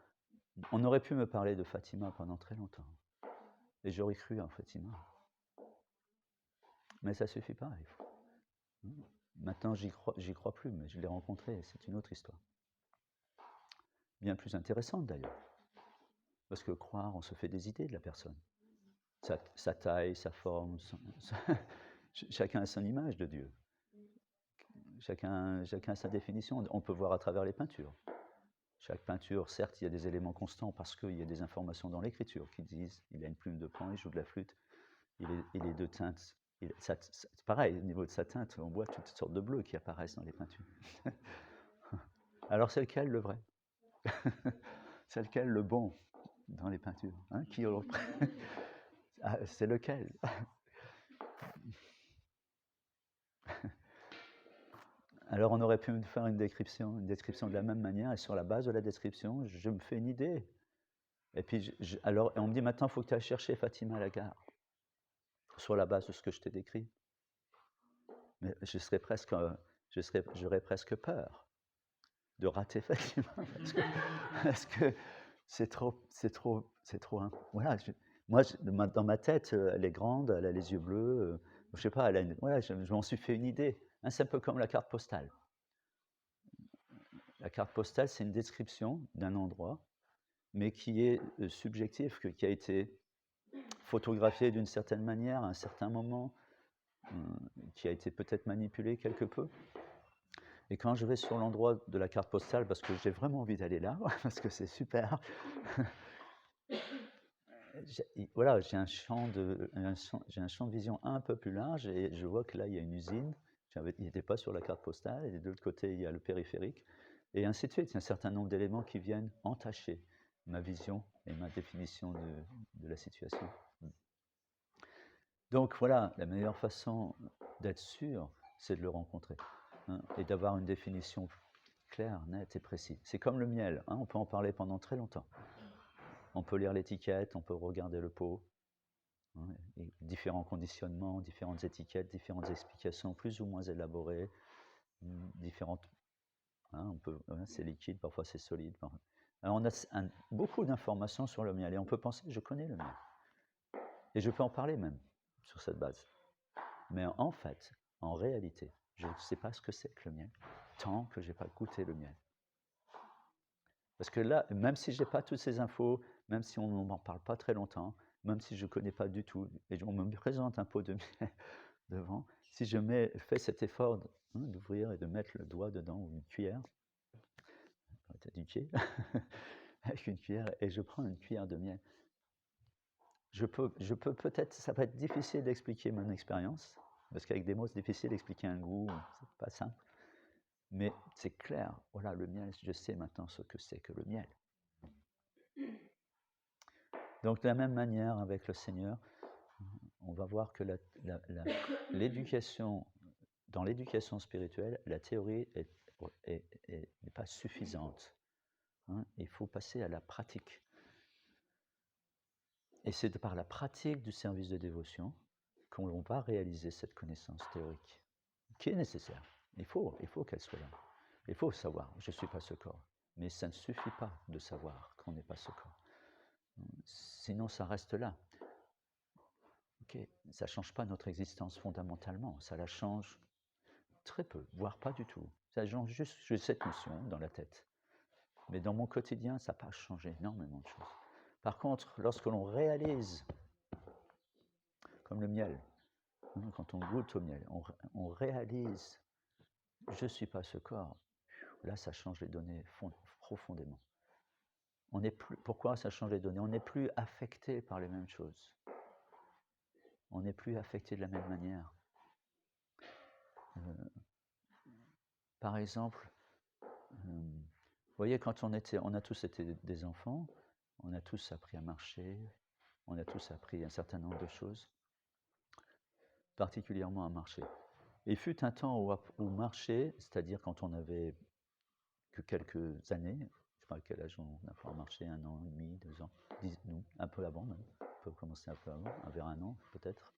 On aurait pu me parler de Fatima pendant très longtemps. Et j'aurais cru en Fatima. Mais ça ne suffit pas. Maintenant, j'y crois plus, mais je l'ai rencontré, c'est une autre histoire. Bien plus intéressante d'ailleurs. Parce que croire, on se fait des idées de la personne. Sa taille, sa forme, chacun a son image de Dieu. Chacun a sa définition. On peut voir à travers les peintures. Chaque peinture, certes, il y a des éléments constants parce qu'il y a des informations dans l'écriture qui disent il a une plume de pan, il joue de la flûte, il est de teinte. C'est pareil, au niveau de sa teinte, on voit toutes sortes de bleus qui apparaissent dans les peintures. Alors c'est lequel le vrai? C'est lequel le bon dans les peintures, hein? C'est lequel? Alors on aurait pu me faire une description de la même manière, et sur la base de la description, je me fais une idée. Et puis alors on me dit maintenant, il faut que tu ailles chercher Fatima à la gare, sur la base de ce que je t'ai décrit. Mais j'aurais presque peur de rater Fatima, parce que c'est trop. Voilà, moi, dans ma tête, elle est grande, elle a les yeux bleus, je sais pas, je m'en suis fait une idée. Hein, c'est un peu comme la carte postale. La carte postale, c'est une description d'un endroit, mais qui est subjectif, qui a été photographié d'une certaine manière à un certain moment, qui a été peut-être manipulé quelque peu. Et quand je vais sur l'endroit de la carte postale, parce que j'ai vraiment envie d'aller là, parce que c'est super, voilà, j'ai un champ de vision un peu plus large, et je vois que là, il y a une usine. Il n'était pas sur la carte postale, et de l'autre côté, il y a le périphérique, et ainsi de suite. Il y a un certain nombre d'éléments qui viennent entacher ma vision et ma définition de la situation. Donc voilà, la meilleure façon d'être sûr, c'est de le rencontrer, hein, et d'avoir une définition claire, nette et précise. C'est comme le miel, hein, on peut en parler pendant très longtemps. On peut lire l'étiquette, on peut regarder le pot, hein, et différents conditionnements, différentes étiquettes, différentes explications plus ou moins élaborées, différentes. Hein, c'est liquide, parfois c'est solide. Alors on a beaucoup d'informations sur le miel, et on peut penser, je connais le miel, et je peux en parler même sur cette base. Mais en fait, en réalité, je ne sais pas ce que c'est que le miel, tant que je n'ai pas goûté le miel. Parce que là, même si je n'ai pas toutes ces infos, même si on ne m'en parle pas très longtemps, même si je ne connais pas du tout, et on me présente un pot de miel devant, si je fais cet effort d'ouvrir et de mettre le doigt dedans, ou une cuillère, peut-être du pied, avec une cuillère, et je prends une cuillère de miel, je peux peut-être, ça va être difficile d'expliquer mon expérience, parce qu'avec des mots, c'est difficile d'expliquer un goût, c'est pas simple. Mais c'est clair, voilà, le miel, je sais maintenant ce que c'est que le miel. Donc de la même manière, avec le Seigneur, on va voir que l'éducation, dans l'éducation spirituelle, la théorie n'est pas suffisante. Hein, il faut passer à la pratique. Et c'est par la pratique du service de dévotion qu'on va réaliser cette connaissance théorique, qui est nécessaire. Il faut qu'elle soit là. Il faut savoir, je ne suis pas ce corps. Mais ça ne suffit pas de savoir qu'on n'est pas ce corps. Sinon, ça reste là. Okay. Ça ne change pas notre existence fondamentalement. Ça la change très peu, voire pas du tout. Ça change juste, j'ai cette notion dans la tête. Mais dans mon quotidien, ça n'a pas changé énormément de choses. Par contre, lorsque l'on réalise, comme le miel, quand on goûte au miel, on réalise, je ne suis pas ce corps. Là, ça change les données profondément. Pourquoi ça change les données? On n'est plus affecté par les mêmes choses. On n'est plus affecté de la même manière. Par exemple, vous voyez, quand on a tous été des enfants, on a tous appris à marcher, on a tous appris un certain nombre de choses, particulièrement à marcher. Il fut un temps où marcher, c'est-à-dire quand on n'avait que quelques années, je ne sais pas à quel âge on a pu marcher, 1 an et demi, 2 ans, un peu avant même, on peut commencer un peu avant, vers 1 an peut-être.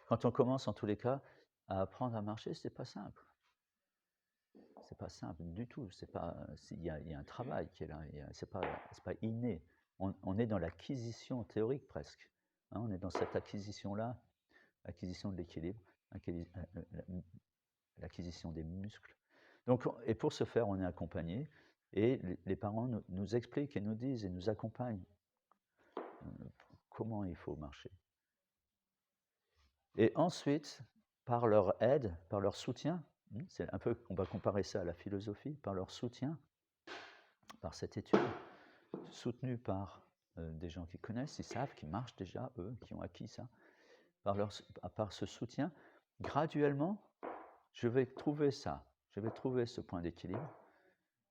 Quand on commence, en tous les cas, à apprendre à marcher, c'est pas simple. C'est pas simple du tout. Il y a un travail qui est là. C'est pas inné. On est dans l'acquisition théorique presque. Hein, on est dans cette acquisition-là, l'acquisition de l'équilibre, l'acquisition des muscles. Donc, et pour ce faire, on est accompagné. Et les parents nous expliquent et nous disent et nous accompagnent comment il faut marcher. Et ensuite, par leur aide, par leur soutien, c'est un peu, on va comparer ça à la philosophie, par leur soutien, par cette étude, soutenue par des gens qui connaissent, ils savent, qui marchent déjà, eux, qui ont acquis ça, par ce soutien, graduellement, je vais trouver ça, je vais trouver ce point d'équilibre,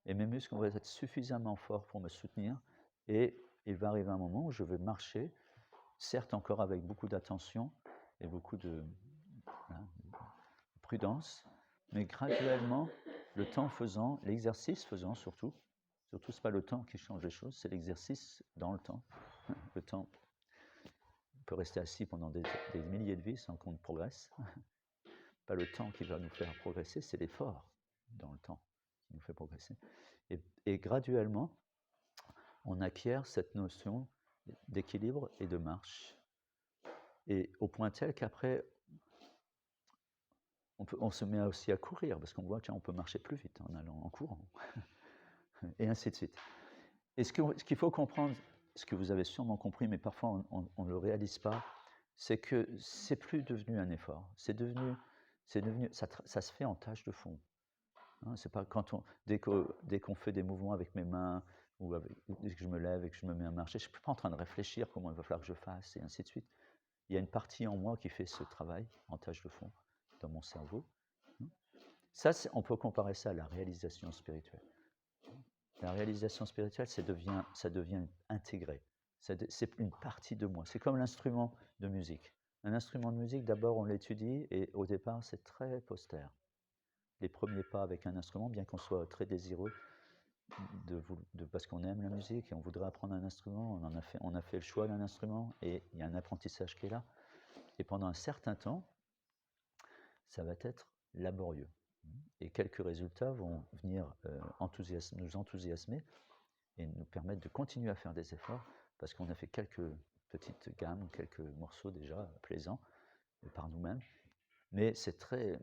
et mes muscles vont être suffisamment forts pour me soutenir, et il va arriver un moment où je vais marcher, certes encore avec beaucoup d'attention et beaucoup de prudence, mais graduellement, le temps faisant, l'exercice faisant surtout, ce n'est pas le temps qui change les choses, c'est l'exercice dans le temps. Le temps, on peut rester assis pendant des milliers de vies sans qu'on progresse. Pas le temps qui va nous faire progresser, c'est l'effort dans le temps qui nous fait progresser. Et graduellement, on acquiert cette notion d'équilibre et de marche. Et au point tel qu'après, on se met aussi à courir, parce qu'on voit qu'on peut marcher plus vite en allant en courant, et ainsi de suite. Et ce qu'il faut comprendre, ce que vous avez sûrement compris, mais parfois on ne le réalise pas, c'est que c'est plus devenu un effort, ça se fait en tâche de fond. Hein, c'est pas dès qu'on fait des mouvements avec mes mains, ou dès que je me lève et que je me mets à marcher, je ne suis pas en train de réfléchir comment il va falloir que je fasse, et ainsi de suite. Il y a une partie en moi qui fait ce travail en tâche de fond dans mon cerveau. Ça, on peut comparer ça à la réalisation spirituelle. La réalisation spirituelle, ça devient intégré. C'est une partie de moi. C'est comme l'instrument de musique. Un instrument de musique, d'abord, on l'étudie et au départ, c'est très postère. Les premiers pas avec un instrument, bien qu'on soit très désireux, parce qu'on aime la musique et on voudrait apprendre un instrument, on a fait le choix d'un instrument et il y a un apprentissage qui est là. Et pendant un certain temps, ça va être laborieux. Et quelques résultats vont venir nous enthousiasmer et nous permettre de continuer à faire des efforts parce qu'on a fait quelques petites gammes, quelques morceaux déjà plaisants par nous-mêmes. Mais c'est très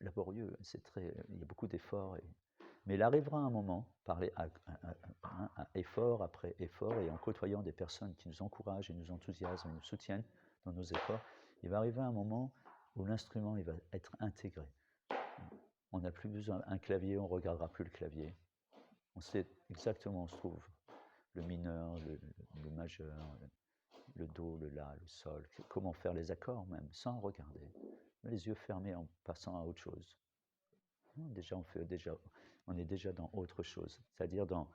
laborieux, il y a beaucoup d'efforts. Mais il arrivera un moment, à effort après effort, et en côtoyant des personnes qui nous encouragent et nous enthousiasment et nous soutiennent dans nos efforts, il va arriver un moment où l'instrument il va être intégré. On n'a plus besoin d'un clavier, on ne regardera plus le clavier. On sait exactement où se trouve le mineur, le majeur, le do, le la, le sol, comment faire les accords même, sans regarder, les yeux fermés en passant à autre chose. Déjà, on est déjà dans autre chose, c'est-à-dire dans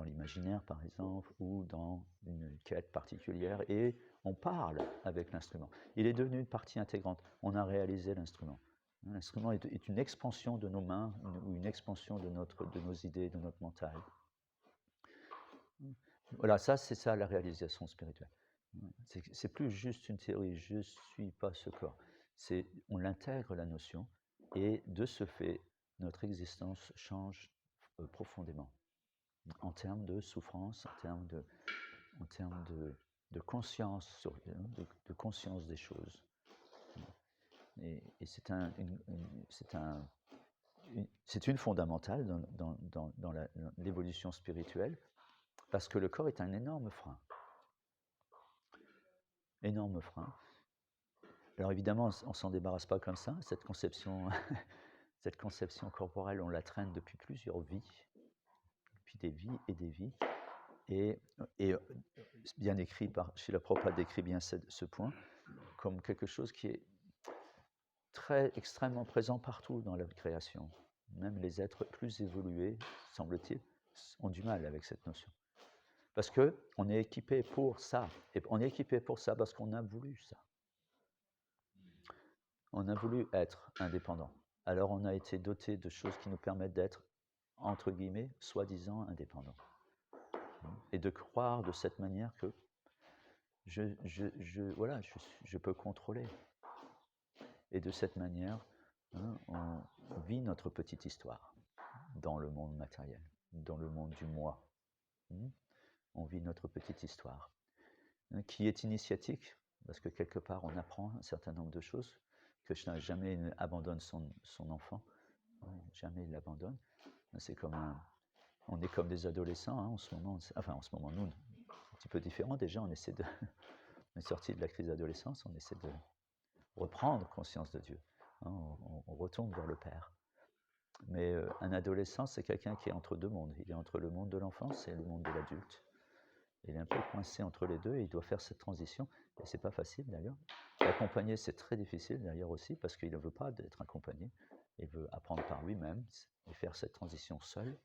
l'imaginaire par exemple, ou dans une quête particulière, et on parle avec l'instrument. Il est devenu une partie intégrante, on a réalisé l'instrument. L'instrument est une expansion de nos mains, ou une expansion de nos idées, de notre mental. Voilà, c'est ça la réalisation spirituelle. C'est plus juste une théorie, je ne suis pas ce corps. On intègre la notion, et de ce fait, notre existence change profondément. En termes de souffrance, en termes de conscience, de conscience des choses. Et c'est une fondamentale dans l'évolution spirituelle, parce que le corps est un énorme frein. Énorme frein. Alors évidemment, on ne s'en débarrasse pas comme ça. Cette conception corporelle, on la traîne depuis plusieurs vies, depuis des vies et des vies. Et bien écrit Srila Prabhupada décrit bien ce point comme quelque chose qui est extrêmement présent partout dans la création. Même les êtres plus évolués, semble-t-il, ont du mal avec cette notion. Parce qu'on est équipé pour ça. Et on est équipé pour ça parce qu'on a voulu ça. On a voulu être indépendant. Alors on a été doté de choses qui nous permettent d'être, entre guillemets, soi-disant indépendants. Et de croire de cette manière que je peux contrôler. Et de cette manière, on vit notre petite histoire dans le monde matériel, dans le monde du moi. On vit notre petite histoire, qui est initiatique, parce que quelque part on apprend un certain nombre de choses. Krishna jamais abandonne son enfant, jamais il l'abandonne. C'est comme on est comme des adolescents en ce moment, nous, un petit peu différent déjà, on est sorti de la crise d'adolescence, on essaie de reprendre conscience de Dieu, on retourne vers le Père. Mais un adolescent, c'est quelqu'un qui est entre deux mondes, il est entre le monde de l'enfance et le monde de l'adulte. Il est un peu coincé entre les deux et il doit faire cette transition, et c'est pas facile d'ailleurs. L'accompagner, c'est très difficile d'ailleurs aussi, parce qu'il ne veut pas être accompagné, il veut apprendre par lui-même et faire cette transition seul.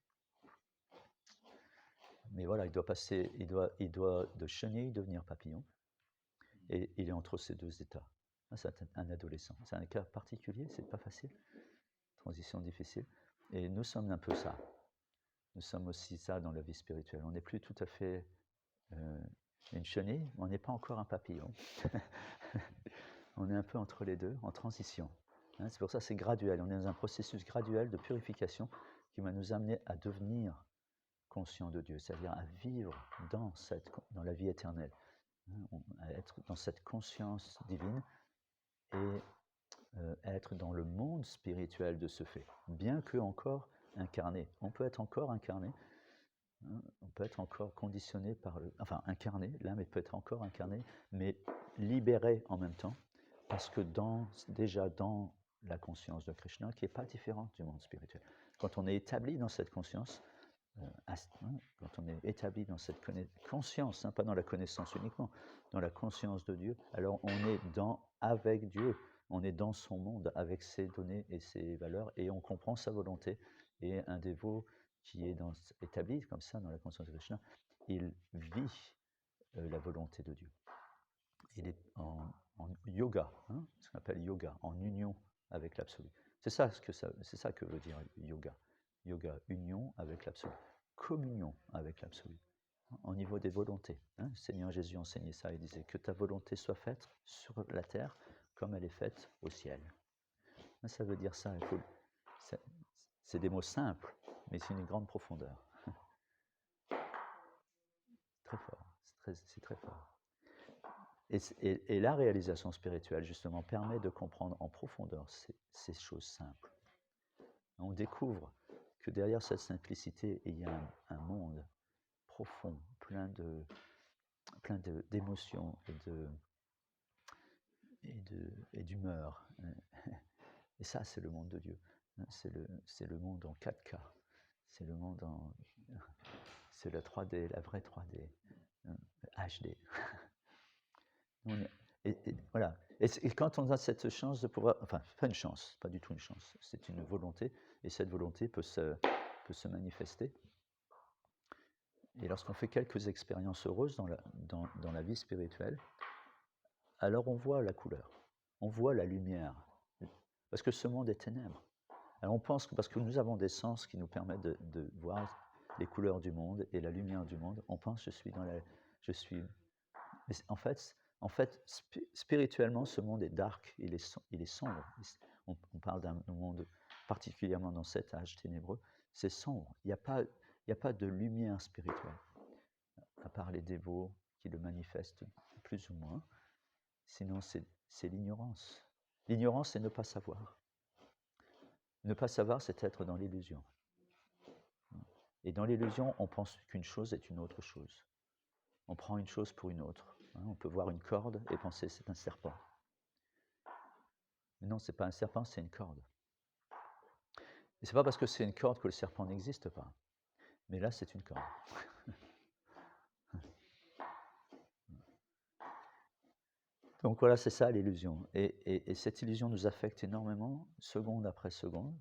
Mais voilà, il doit de chenille devenir papillon, et il est entre ces deux états. C'est un adolescent, c'est un cas particulier, c'est pas facile, transition difficile, et nous sommes un peu ça. Nous sommes aussi ça dans la vie spirituelle. On n'est plus tout à fait une chenille, mais on n'est pas encore un papillon. On est un peu entre les deux, en transition. C'est pour ça que c'est graduel. On est dans un processus graduel de purification qui va nous amener à devenir conscient de Dieu, c'est-à-dire à vivre dans la vie éternelle, à être dans cette conscience divine et à être dans le monde spirituel de ce fait, bien que encore incarné. On peut être encore incarné, on peut être encore conditionné incarné, l'âme peut être encore incarnée, mais libéré en même temps, parce que déjà dans la conscience de Krishna, qui n'est pas différente du monde spirituel. Quand on est établi dans cette conscience, quand on est établi dans cette conscience, pas dans la connaissance uniquement, dans la conscience de Dieu, alors on est avec Dieu, on est dans son monde avec ses données et ses valeurs, et on comprend sa volonté. Et un dévot qui est établi comme ça dans la conscience de Krishna, il vit la volonté de Dieu. Il est en yoga, ce qu'on appelle yoga, en union avec l'absolu. C'est ça que veut dire yoga. Yoga, union avec l'absolu. Communion avec l'absolu. Au niveau des volontés. Le Seigneur Jésus enseignait ça, il disait que ta volonté soit faite sur la terre comme elle est faite au ciel. Ça veut dire ça, c'est des mots simples, mais c'est une grande profondeur. Très fort, c'est très fort. Et la réalisation spirituelle, justement, permet de comprendre en profondeur ces choses simples. On découvre que derrière cette simplicité, il y a un monde profond, plein d'émotions et d'humeur. Et ça, c'est le monde de Dieu. C'est le monde en 4K. C'est le monde c'est la 3D, la vraie 3D, HD. Voilà. Et quand on a cette chance de pouvoir, enfin, pas une chance, pas du tout une chance, c'est une volonté, et cette volonté peut se manifester. Et lorsqu'on fait quelques expériences heureuses dans la vie spirituelle, alors on voit la couleur, on voit la lumière, parce que ce monde est ténèbres. Alors on pense que parce que nous avons des sens qui nous permettent de voir les couleurs du monde et la lumière du monde, on pense mais en fait, spirituellement, ce monde est dark, il est sombre. On parle d'un monde, particulièrement dans cet âge ténébreux, c'est sombre. Il n'y a pas de lumière spirituelle, à part les dévots qui le manifestent plus ou moins. Sinon, c'est l'ignorance. L'ignorance, c'est ne pas savoir. Ne pas savoir, c'est être dans l'illusion. Et dans l'illusion, on pense qu'une chose est une autre chose. On prend une chose pour une autre. On peut voir une corde et penser que c'est un serpent. Mais non, ce n'est pas un serpent, c'est une corde. Et ce n'est pas parce que c'est une corde que le serpent n'existe pas. Mais là, c'est une corde. Donc voilà, c'est ça l'illusion. Et cette illusion nous affecte énormément, seconde après seconde.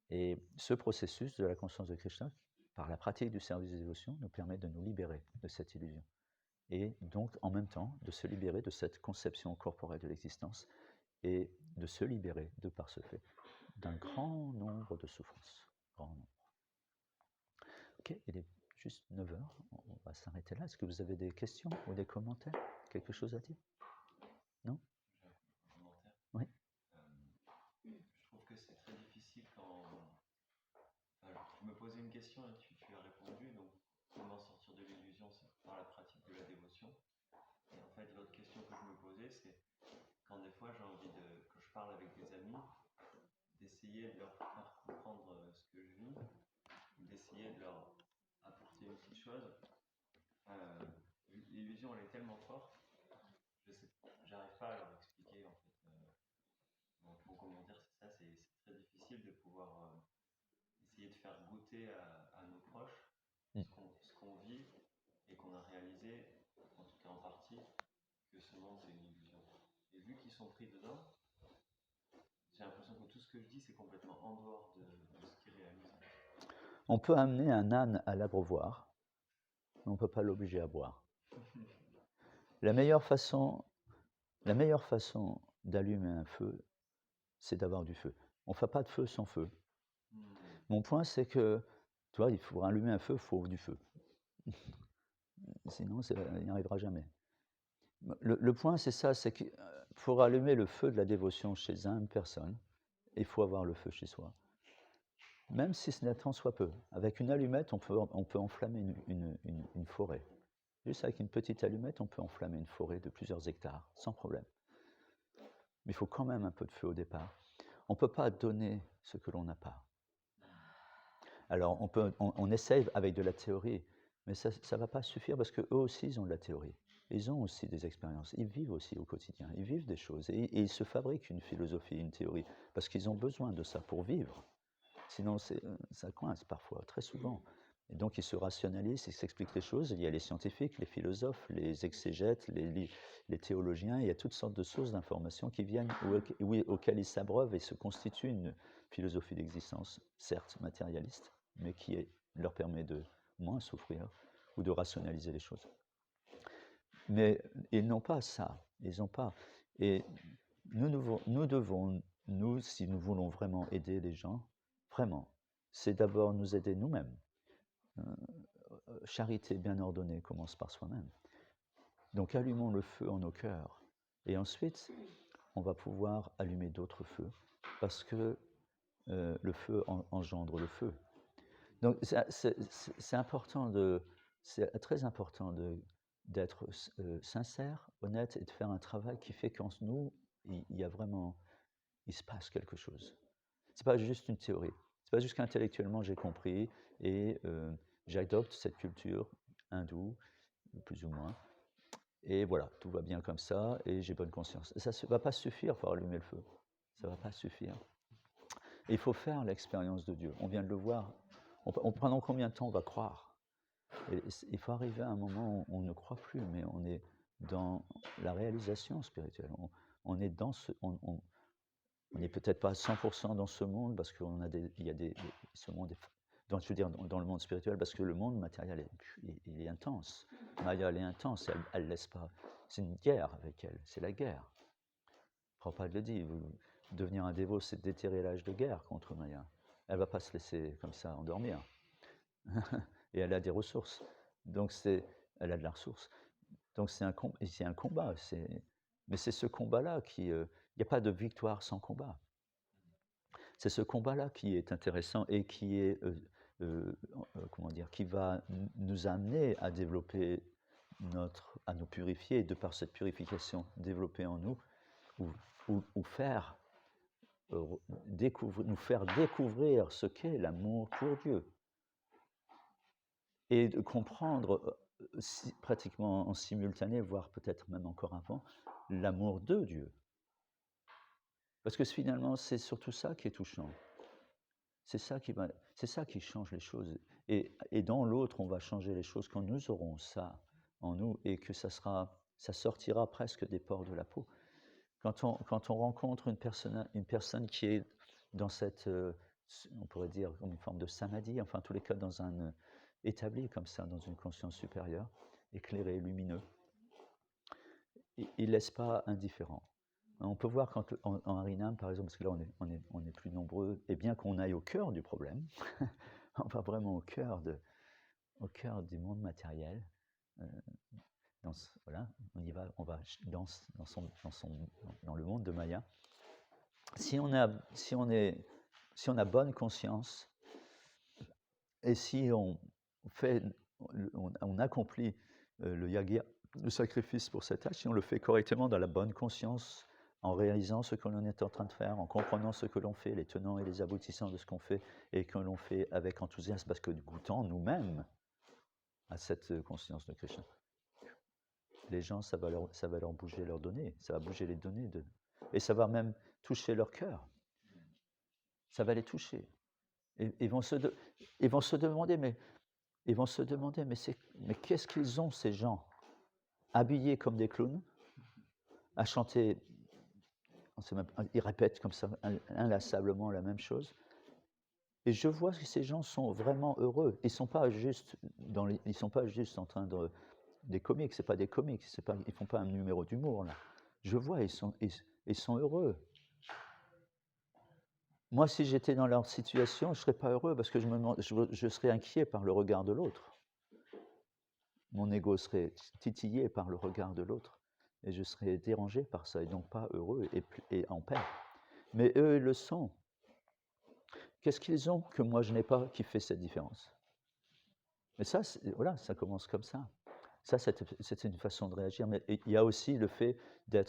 Et ce processus de la conscience de Krishna, par la pratique du service des dévotions, nous permet de nous libérer de cette illusion. Et donc, en même temps, de se libérer de cette conception corporelle de l'existence et de se libérer, de par ce fait, d'un grand nombre de souffrances. Grand nombre. Ok, il est juste 9h, on va s'arrêter là. Est-ce que vous avez des questions ou des commentaires? Quelque chose à dire? Non? J'ai un commentaire. Oui. question, là, tu as répondu. Donc, comment sortir de l'illusion, c'est par la pratique de la dévotion. Et en fait, l'autre question que je me posais, c'est quand des fois j'ai envie de, quand je parle avec des amis, d'essayer de leur faire comprendre ce que je vis, d'essayer de leur apporter une petite chose. L'illusion, elle est tellement forte, j'arrive pas à leur expliquer en fait. Donc, comment dire, c'est ça, c'est très difficile de pouvoir essayer de faire goûter à nos proches ce qu'on vit et qu'on a réalisé, en tout cas en partie, que ce monde c'est une illusion. Et vu qu'ils sont pris dedans, j'ai l'impression que tout ce que je dis c'est complètement en dehors de ce qu'ils réalisent. On peut amener un âne à l'abreuvoir, mais on ne peut pas l'obliger à boire. La meilleure façon d'allumer un feu, c'est d'avoir du feu. On ne fait pas de feu sans feu. Mon point, c'est que, tu vois, il faut allumer un feu, il faut du feu. Sinon, il n'y arrivera jamais. Le point, c'est ça, c'est que pour allumer le feu de la dévotion chez une personne, il faut avoir le feu chez soi. Même si ce n'est tant soit peu. Avec une allumette, on peut enflammer une forêt. Juste avec une petite allumette, on peut enflammer une forêt de plusieurs hectares, sans problème. Mais il faut quand même un peu de feu au départ. On ne peut pas donner ce que l'on n'a pas. Alors, on essaye avec de la théorie, mais ça ne va pas suffire parce qu'eux aussi, ils ont de la théorie. Ils ont aussi des expériences. Ils vivent aussi au quotidien. Ils vivent des choses. Et ils se fabriquent une philosophie, une théorie, parce qu'ils ont besoin de ça pour vivre. Sinon, ça coince parfois, très souvent. Et donc, ils se rationalisent, ils s'expliquent les choses. Il y a les scientifiques, les philosophes, les exégètes, les théologiens. Il y a toutes sortes de sources d'informations qui viennent, auxquelles ils s'abreuvent et se constituent une philosophie d'existence, certes matérialiste, mais qui leur permet de moins souffrir ou de rationaliser les choses. Mais ils n'ont pas ça. Ils n'ont pas. Et nous devons, si nous voulons vraiment aider les gens, vraiment, c'est d'abord nous aider nous-mêmes. Charité bien ordonnée commence par soi-même. Donc allumons le feu en nos cœurs. Et ensuite, on va pouvoir allumer d'autres feux, parce que le feu engendre le feu. Donc c'est important c'est très important d'être sincère, honnête et de faire un travail qui fait qu'en nous, il se passe quelque chose. C'est pas juste une théorie. C'est pas juste qu'intellectuellement j'ai compris et j'adopte cette culture hindoue, plus ou moins. Et voilà, tout va bien comme ça et j'ai bonne conscience. Ça ne va pas suffire pour allumer le feu. Ça ne va pas suffire. Et il faut faire l'expérience de Dieu. On vient de le voir. Pendant combien de temps on va croire? Et il faut arriver à un moment où on ne croit plus, mais on est dans la réalisation spirituelle. On est dans on n'est peut-être pas à 100% dans ce monde parce qu'il y a ce monde je veux dire dans le monde spirituel parce que le monde matériel il est intense. Maya elle est intense, elle laisse pas. C'est une guerre avec elle, c'est la guerre. Prabhupada le dit, devenir un dévot, c'est déterrer l'âge de guerre contre Maya. Elle va pas se laisser comme ça endormir. Et elle a des ressources. Donc elle a de la ressource. Donc c'est un combat. Mais c'est ce combat-là qui, il n'y a pas de victoire sans combat. C'est ce combat-là qui est intéressant et qui est, qui va nous amener à développer à nous purifier et de par cette purification développer en nous ou nous faire découvrir ce qu'est l'amour pour Dieu et de comprendre pratiquement en simultané, voire peut-être même encore avant, l'amour de Dieu. Parce que finalement, c'est surtout ça qui est touchant. C'est ça qui change les choses. Et dans l'autre, on va changer les choses quand nous aurons ça en nous et que ça sortira presque des pores de la peau. Quand on rencontre une personne qui est dans cette, on pourrait dire, une forme de samadhi, enfin, en tous les cas, établi comme ça, dans une conscience supérieure, éclairé, lumineux, il ne laisse pas indifférent. On peut voir en Harinam, par exemple, parce que là, on est plus nombreux, et bien qu'on aille au cœur du problème, on va vraiment au cœur du monde matériel. Voilà, on y va, on va dans le monde de Maya. Si on a bonne conscience, et si on accomplit le yagya, le sacrifice pour cette tâche, si on le fait correctement dans la bonne conscience, en réalisant ce que l'on est en train de faire, en comprenant ce que l'on fait, les tenants et les aboutissants de ce qu'on fait, et que l'on fait avec enthousiasme, parce que goûtant nous-mêmes à cette conscience de Krishna, les gens, ça va leur bouger leurs données, ça va bouger les données, et ça va même toucher leur cœur. Ça va les toucher. Et ils vont se demander, mais qu'est-ce qu'ils ont, ces gens, habillés comme des clowns, à chanter, ils répètent comme ça inlassablement la même chose. Et je vois que ces gens sont vraiment heureux. Ils ne sont pas juste en train de des comiques. C'est pas des comiques. Ils font pas un numéro d'humour là. Je vois, ils sont heureux. Moi, si j'étais dans leur situation, je serais pas heureux parce que je serais inquiet par le regard de l'autre. Mon ego serait titillé par le regard de l'autre et je serais dérangé par ça et donc pas heureux et en paix. Mais eux, ils le sont. Qu'est-ce qu'ils ont que moi je n'ai pas qui fait cette différence? Mais ça, voilà, ça commence comme ça. Ça, c'est une façon de réagir. Mais il y a aussi le fait de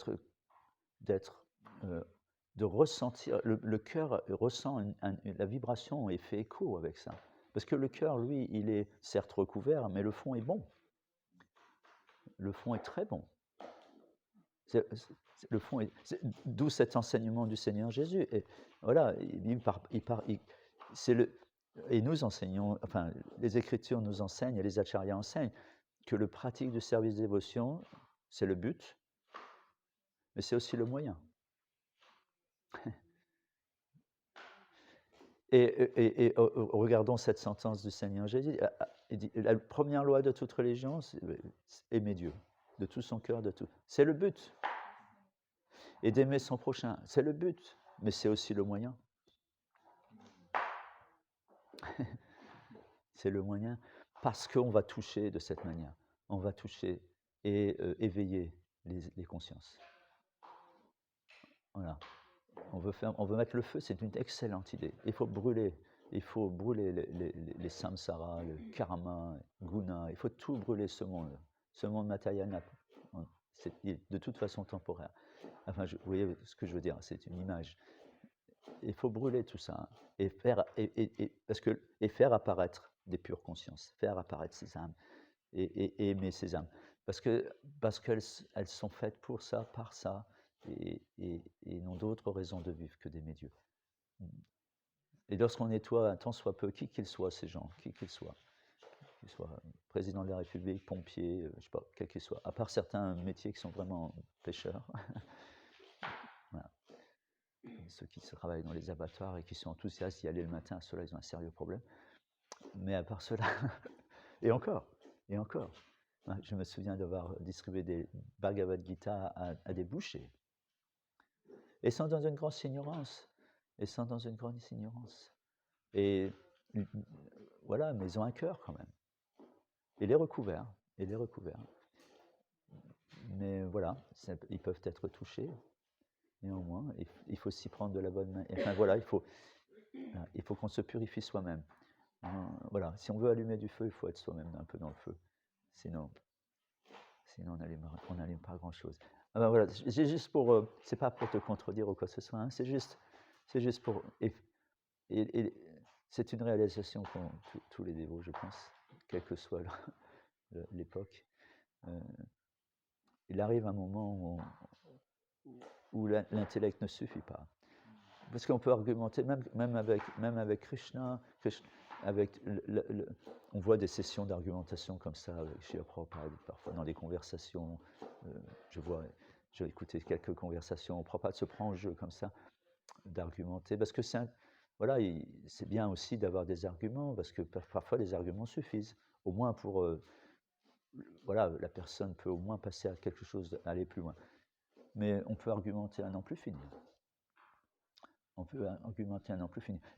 ressentir. Le cœur ressent la vibration et fait écho avec ça. Parce que le cœur, lui, il est certes recouvert, mais le fond est bon. Le fond est très bon. D'où cet enseignement du Seigneur Jésus. Et voilà, et nous enseignons, enfin, les Écritures nous enseignent et les acharyas enseignent que le pratique du service dévotion, c'est le but, mais c'est aussi le moyen. Et regardons cette sentence du Seigneur Jésus. Il dit, la première loi de toute religion, c'est aimer Dieu, de tout son cœur, de tout. C'est le but. Et d'aimer son prochain, c'est le but, mais c'est aussi le moyen. C'est le moyen parce qu'on va toucher de cette manière. On va toucher et éveiller les consciences. Voilà. On veut mettre le feu, c'est une excellente idée. Il faut brûler les samsaras, le karma, guna, il faut tout brûler ce monde. Ce monde matériel, c'est de toute façon temporaire. Enfin, vous voyez ce que je veux dire, c'est une image. Il faut brûler tout ça et faire apparaître des pures consciences, faire apparaître ces âmes et aimer ces âmes. Parce qu'elles sont faites pour ça, par ça, et n'ont d'autres raisons de vivre que d'aimer Dieu. Et lorsqu'on nettoie un tant soit peu, qui qu'ils soient ces gens, qui qu'ils soient président de la République, pompier, je sais pas, quel qu'ils soient, à part certains métiers qui sont vraiment pêcheurs, voilà. Ceux qui travaillent dans les abattoirs et qui sont enthousiastes d'y aller le matin, ceux-là, ils ont un sérieux problème. Mais à part cela, et encore, je me souviens d'avoir distribué des Bhagavad Gita à des bouchers. Et sont dans une grosse ignorance. Et voilà, mais ils ont un cœur quand même. Et les recouverts. Mais voilà, ils peuvent être touchés. Néanmoins, il faut s'y prendre de la bonne main. Enfin voilà, il faut qu'on se purifie soi-même. Voilà, si on veut allumer du feu, il faut être soi-même un peu dans le feu. Sinon on n'allume pas grand-chose. Ah ben voilà, c'est juste pour, c'est pas pour te contredire ou quoi que ce soit, hein, c'est juste pour, et c'est une réalisation qu'ont tous les dévots, je pense, quelle que soit l'époque. Il arrive un moment où l'intellect ne suffit pas. Parce qu'on peut argumenter, même avec Krishna, on voit des sessions d'argumentation comme ça avec Srila Prabhupada, parfois dans des conversations. J'ai écouté quelques conversations. Prabhupada se prend au jeu comme ça d'argumenter, parce que c'est bien aussi d'avoir des arguments, parce que parfois les arguments suffisent, au moins pour la personne peut au moins passer à quelque chose, aller plus loin. Mais on peut argumenter à n'en plus finir.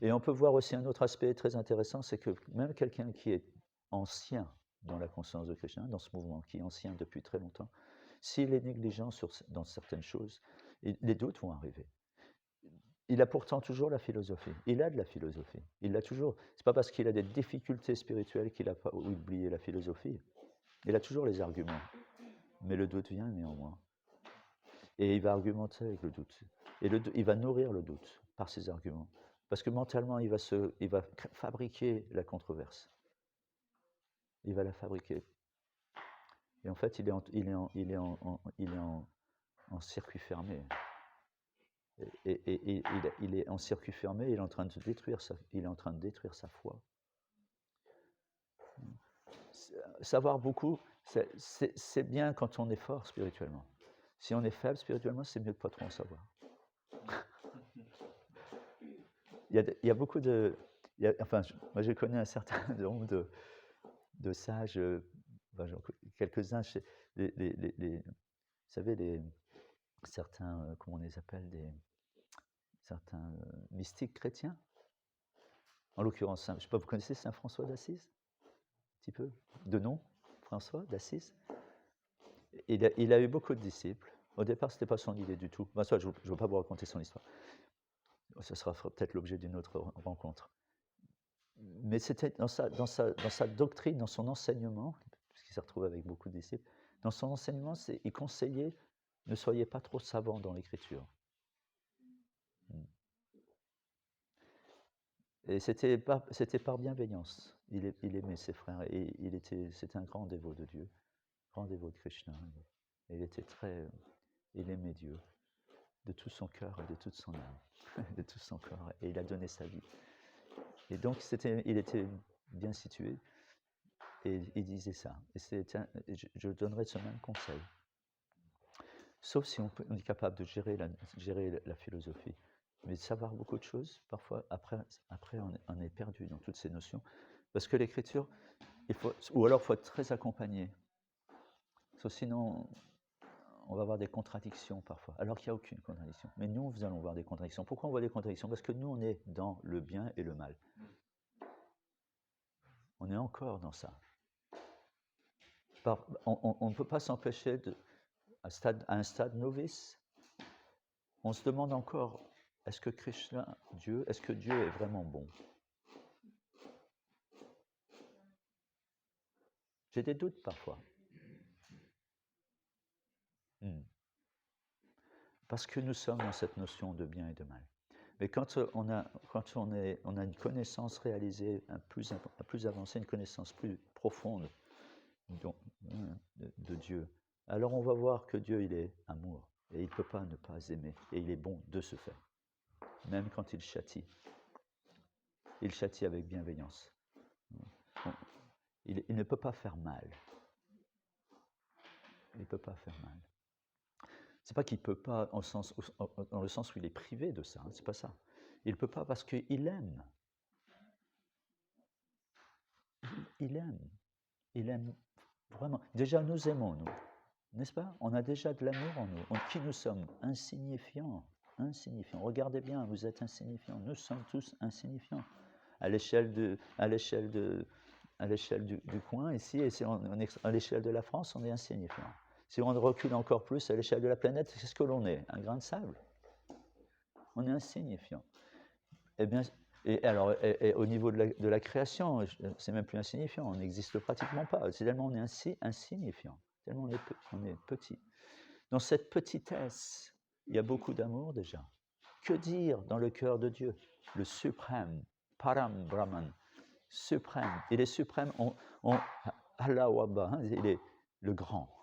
Et on peut voir aussi un autre aspect très intéressant, c'est que même quelqu'un qui est ancien dans la conscience de Krishna, dans ce mouvement, qui est ancien depuis très longtemps, s'il est négligent dans certaines choses, les doutes vont arriver. il a pourtant toujours la philosophie. Il a de la philosophie. Il l'a toujours. C'est pas parce qu'il a des difficultés spirituelles qu'il a pas oublié la philosophie. Il a toujours les arguments. Mais le doute vient néanmoins. Et il va argumenter avec le doute. Et il va nourrir le doute par ses arguments. Parce que mentalement, il va fabriquer la controverse. Il va la fabriquer. Et en fait, il est en circuit fermé. Et il est en circuit fermé, il est en train de détruire sa foi. Savoir beaucoup, c'est bien quand on est fort spirituellement. Si on est faible spirituellement, c'est mieux de pas trop en savoir. Il y a beaucoup de... moi, je connais un certain nombre de sages, quelques-uns, vous savez, certains, comment on les appelle, certains mystiques chrétiens. En l'occurrence, je sais pas, vous connaissez Saint François d'Assise? Un petit peu de nom, François d'Assise. Il a eu beaucoup de disciples. Au départ, ce n'était pas son idée du tout. Je ne veux pas vous raconter son histoire. Ce sera peut-être l'objet d'une autre rencontre. Mais c'était dans sa doctrine, dans son enseignement, puisqu'il s'est retrouvé avec beaucoup de disciples, dans son enseignement, il conseillait ne soyez pas trop savants dans l'écriture. Et c'était par bienveillance. Il aimait ses frères et c'était un grand dévot de Dieu, grand dévot de Krishna. Et il aimait Dieu de tout son cœur et de toute son âme, de tout son corps. Et il a donné sa vie. Et donc il était bien situé et il disait ça. Et je donnerais ce même conseil. Sauf si on est capable de gérer la philosophie. Mais de savoir beaucoup de choses, parfois, après on est perdu dans toutes ces notions. Parce que l'écriture, ou alors il faut être très accompagné. Sauf sinon, on va avoir des contradictions parfois, alors qu'il n'y a aucune contradiction. Mais nous allons voir des contradictions. Pourquoi on voit des contradictions? Parce que nous, on est dans le bien et le mal. On est encore dans ça. On ne peut pas s'empêcher, à un stade novice, on se demande encore, est-ce que Dieu est vraiment bon? J'ai des doutes parfois. Parce que nous sommes dans cette notion de bien et de mal. Mais quand on a une connaissance réalisée, plus avancée, une connaissance plus profonde de Dieu, alors on va voir que Dieu, il est amour. Et il ne peut pas ne pas aimer. Et il est bon de ce fait. Même quand il châtie. Il châtie avec bienveillance. Il ne peut pas faire mal. Il ne peut pas faire mal. C'est pas qu'il ne peut pas dans le sens où il est privé de ça, c'est pas ça. Il ne peut pas parce qu'il aime. Il aime vraiment. Déjà, nous aimons, nous. N'est-ce pas? On a déjà de l'amour en nous. Qui nous sommes? Insignifiants. Regardez bien, vous êtes insignifiants. Nous sommes tous insignifiants. À l'échelle du coin, ici, et à l'échelle de la France, on est insignifiants. Si on recule encore plus à l'échelle de la planète, c'est ce que l'on est, un grain de sable. On est insignifiant. Eh bien, et au niveau de la création, c'est même plus insignifiant, on n'existe pratiquement pas. C'est tellement on est insignifiant, tellement on est petit. Dans cette petitesse, il y a beaucoup d'amour déjà. Que dire dans le cœur de Dieu? Le suprême, Param Brahman, suprême. Il est suprême, Allah Wabba, il est le grand.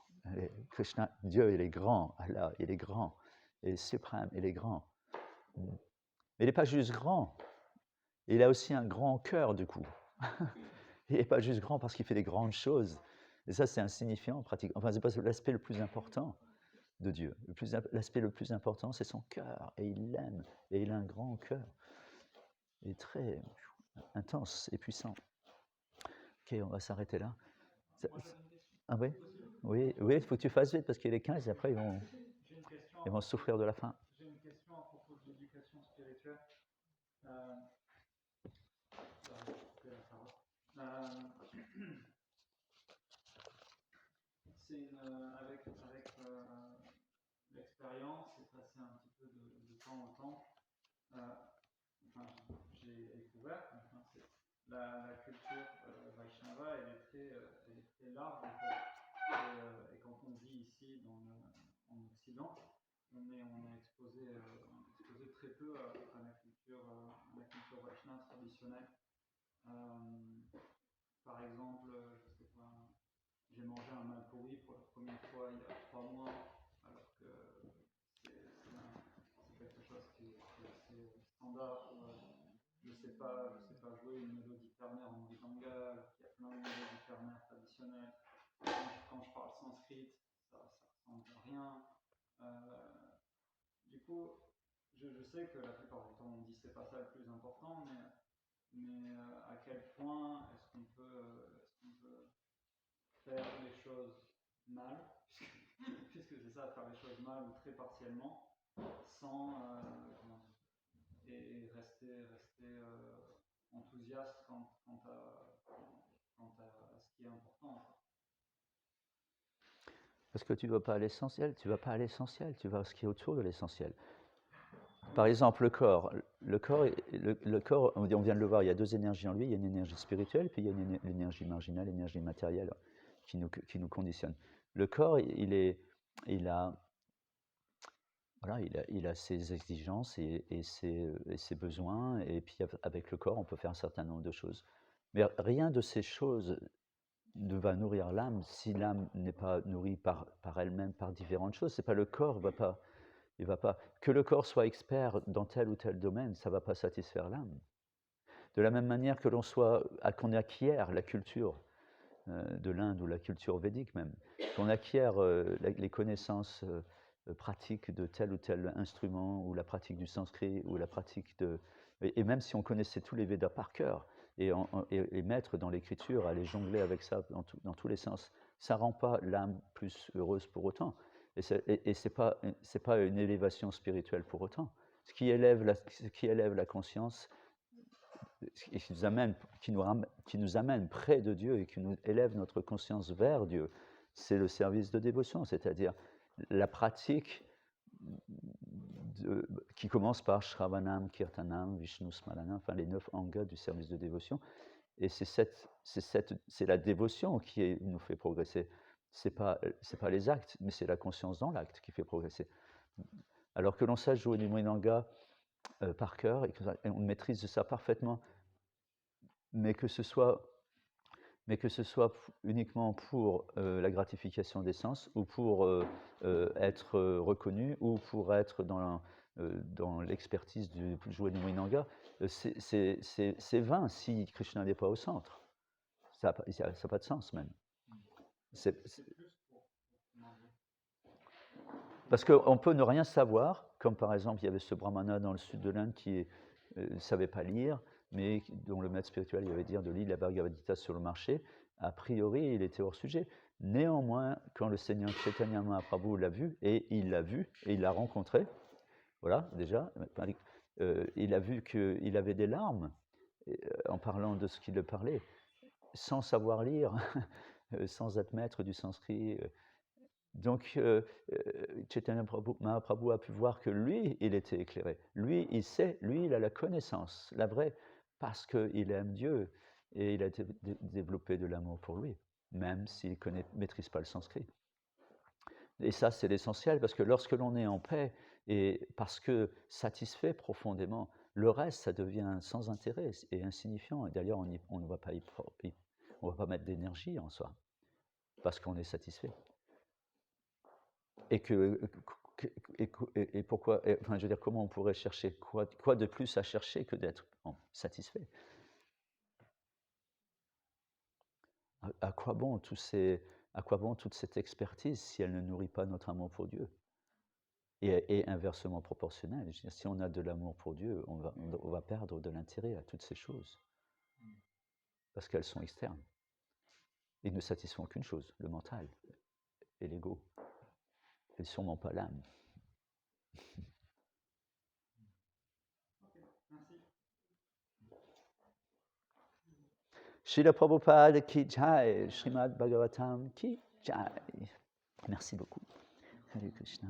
Krishna, Dieu, il est grand, Allah, il est grand, il est suprême, il est grand. Mais il n'est pas juste grand, il a aussi un grand cœur du coup. Il n'est pas juste grand parce qu'il fait des grandes choses. Et ça, c'est insignifiant, pratiquement. Enfin, ce n'est pas l'aspect le plus important de Dieu. L'aspect le plus important, c'est son cœur. Et il l'aime. Et il a un grand cœur. Il est très intense et puissant. Ok, on va s'arrêter là. Ah oui? Oui, il faut que tu fasses vite parce qu'il est 15 et après ils vont souffrir de la faim. J'ai une question à propos de l'éducation spirituelle. Avec l'expérience et passer un petit peu de temps en temps, j'ai découvert, la culture Vaishnava, elle est très large en fait. Et quand on vit ici en Occident, on est exposé très peu à la culture Vaishnava traditionnelle. Par exemple, je sais pas, j'ai mangé un malpuri pour la première fois il y a 3 mois, alors que c'est quelque chose qui est assez standard. Je sais pas jouer une mélodie ternaire en mridanga, alors qu'il y a plein de mélodies ternaires traditionnelles. Quand je parle sanskrit, ça ressemble à rien. Du coup, je sais que la plupart du temps on dit c'est pas ça le plus important, mais à quel point est-ce qu'on peut faire les choses mal, puisque c'est ça, faire les choses mal ou très partiellement, sans et rester enthousiaste quant à ce qui est important. Parce que tu ne vas pas à l'essentiel, tu vas à ce qui est autour de l'essentiel. Par exemple, le corps, on vient de le voir, il y a 2 énergies en lui, il y a une énergie spirituelle, puis il y a l'énergie marginale, l'énergie matérielle qui nous conditionne. Le corps, il a ses exigences et ses besoins, et puis avec le corps, on peut faire un certain nombre de choses. Mais rien de ces choses ne va nourrir l'âme si l'âme n'est pas nourrie par elle-même, par différentes choses. C'est pas le corps, il va pas. Que le corps soit expert dans tel ou tel domaine, ça va pas satisfaire l'âme. De la même manière que qu'on acquiert la culture de l'Inde ou la culture védique même, qu'on acquiert les connaissances pratiques de tel ou tel instrument, ou la pratique du sanskrit, ou la pratique et même si on connaissait tous les Védas par cœur, et mettre dans l'écriture, aller jongler avec ça dans tous les sens, ça ne rend pas l'âme plus heureuse pour autant. Et ce n'est pas une élévation spirituelle pour autant. Ce qui élève la conscience, qui nous amène près de Dieu et qui nous élève notre conscience vers Dieu, c'est le service de dévotion, c'est-à-dire la pratique qui commence par Shravanam, Kirtanam, Vishnu Smaranam, enfin les 9 angas du service de dévotion. Et c'est la dévotion qui nous fait progresser. C'est pas les actes, mais c'est la conscience dans l'acte qui fait progresser. Alors que l'on sache jouer du mridanga par cœur, et on maîtrise ça parfaitement, mais que ce soit uniquement pour la gratification des sens, ou pour être reconnu, ou pour être dans l'expertise du jouer du mridanga, c'est vain si Krishna n'est pas au centre. Ça n'a pas de sens même. Parce qu'on peut ne rien savoir, comme par exemple il y avait ce brahmana dans le sud de l'Inde qui ne savait pas lire, mais dont le maître spirituel avait dit de lire la Bhagavad Gita sur le marché. A priori, il était hors sujet. Néanmoins, quand le Seigneur Chaitanya Mahaprabhu l'a vu, et il l'a rencontré, voilà, déjà, il a vu qu'il avait des larmes en parlant de ce qu'il parlait, sans savoir lire, sans être maître du sanskrit. Donc, Chaitanya Mahaprabhu a pu voir que lui, il était éclairé. Lui, il sait, lui, il a la connaissance, la vraie, parce qu'il aime Dieu et il a développé de l'amour pour lui, même s'il ne maîtrise pas le sanskrit. Et ça, c'est l'essentiel, parce que lorsque l'on est en paix, et parce que satisfait profondément, le reste, ça devient sans intérêt et insignifiant. Et d'ailleurs, on ne va pas mettre d'énergie en soi, parce qu'on est satisfait. Et pourquoi, enfin, je veux dire, comment on pourrait chercher quoi de plus à chercher que d'être satisfait? À quoi bon toute cette expertise si elle ne nourrit pas notre amour pour Dieu? Et inversement proportionnel. Je veux dire, si on a de l'amour pour Dieu, on va perdre de l'intérêt à toutes ces choses, parce qu'elles sont externes. Ils ne satisfont qu'une chose, le mental et l'ego, et sûrement pas l'âme. Srila Prabhupada ki jai, Srimad Bhagavatam ki jai. Merci beaucoup. Hare Krishna.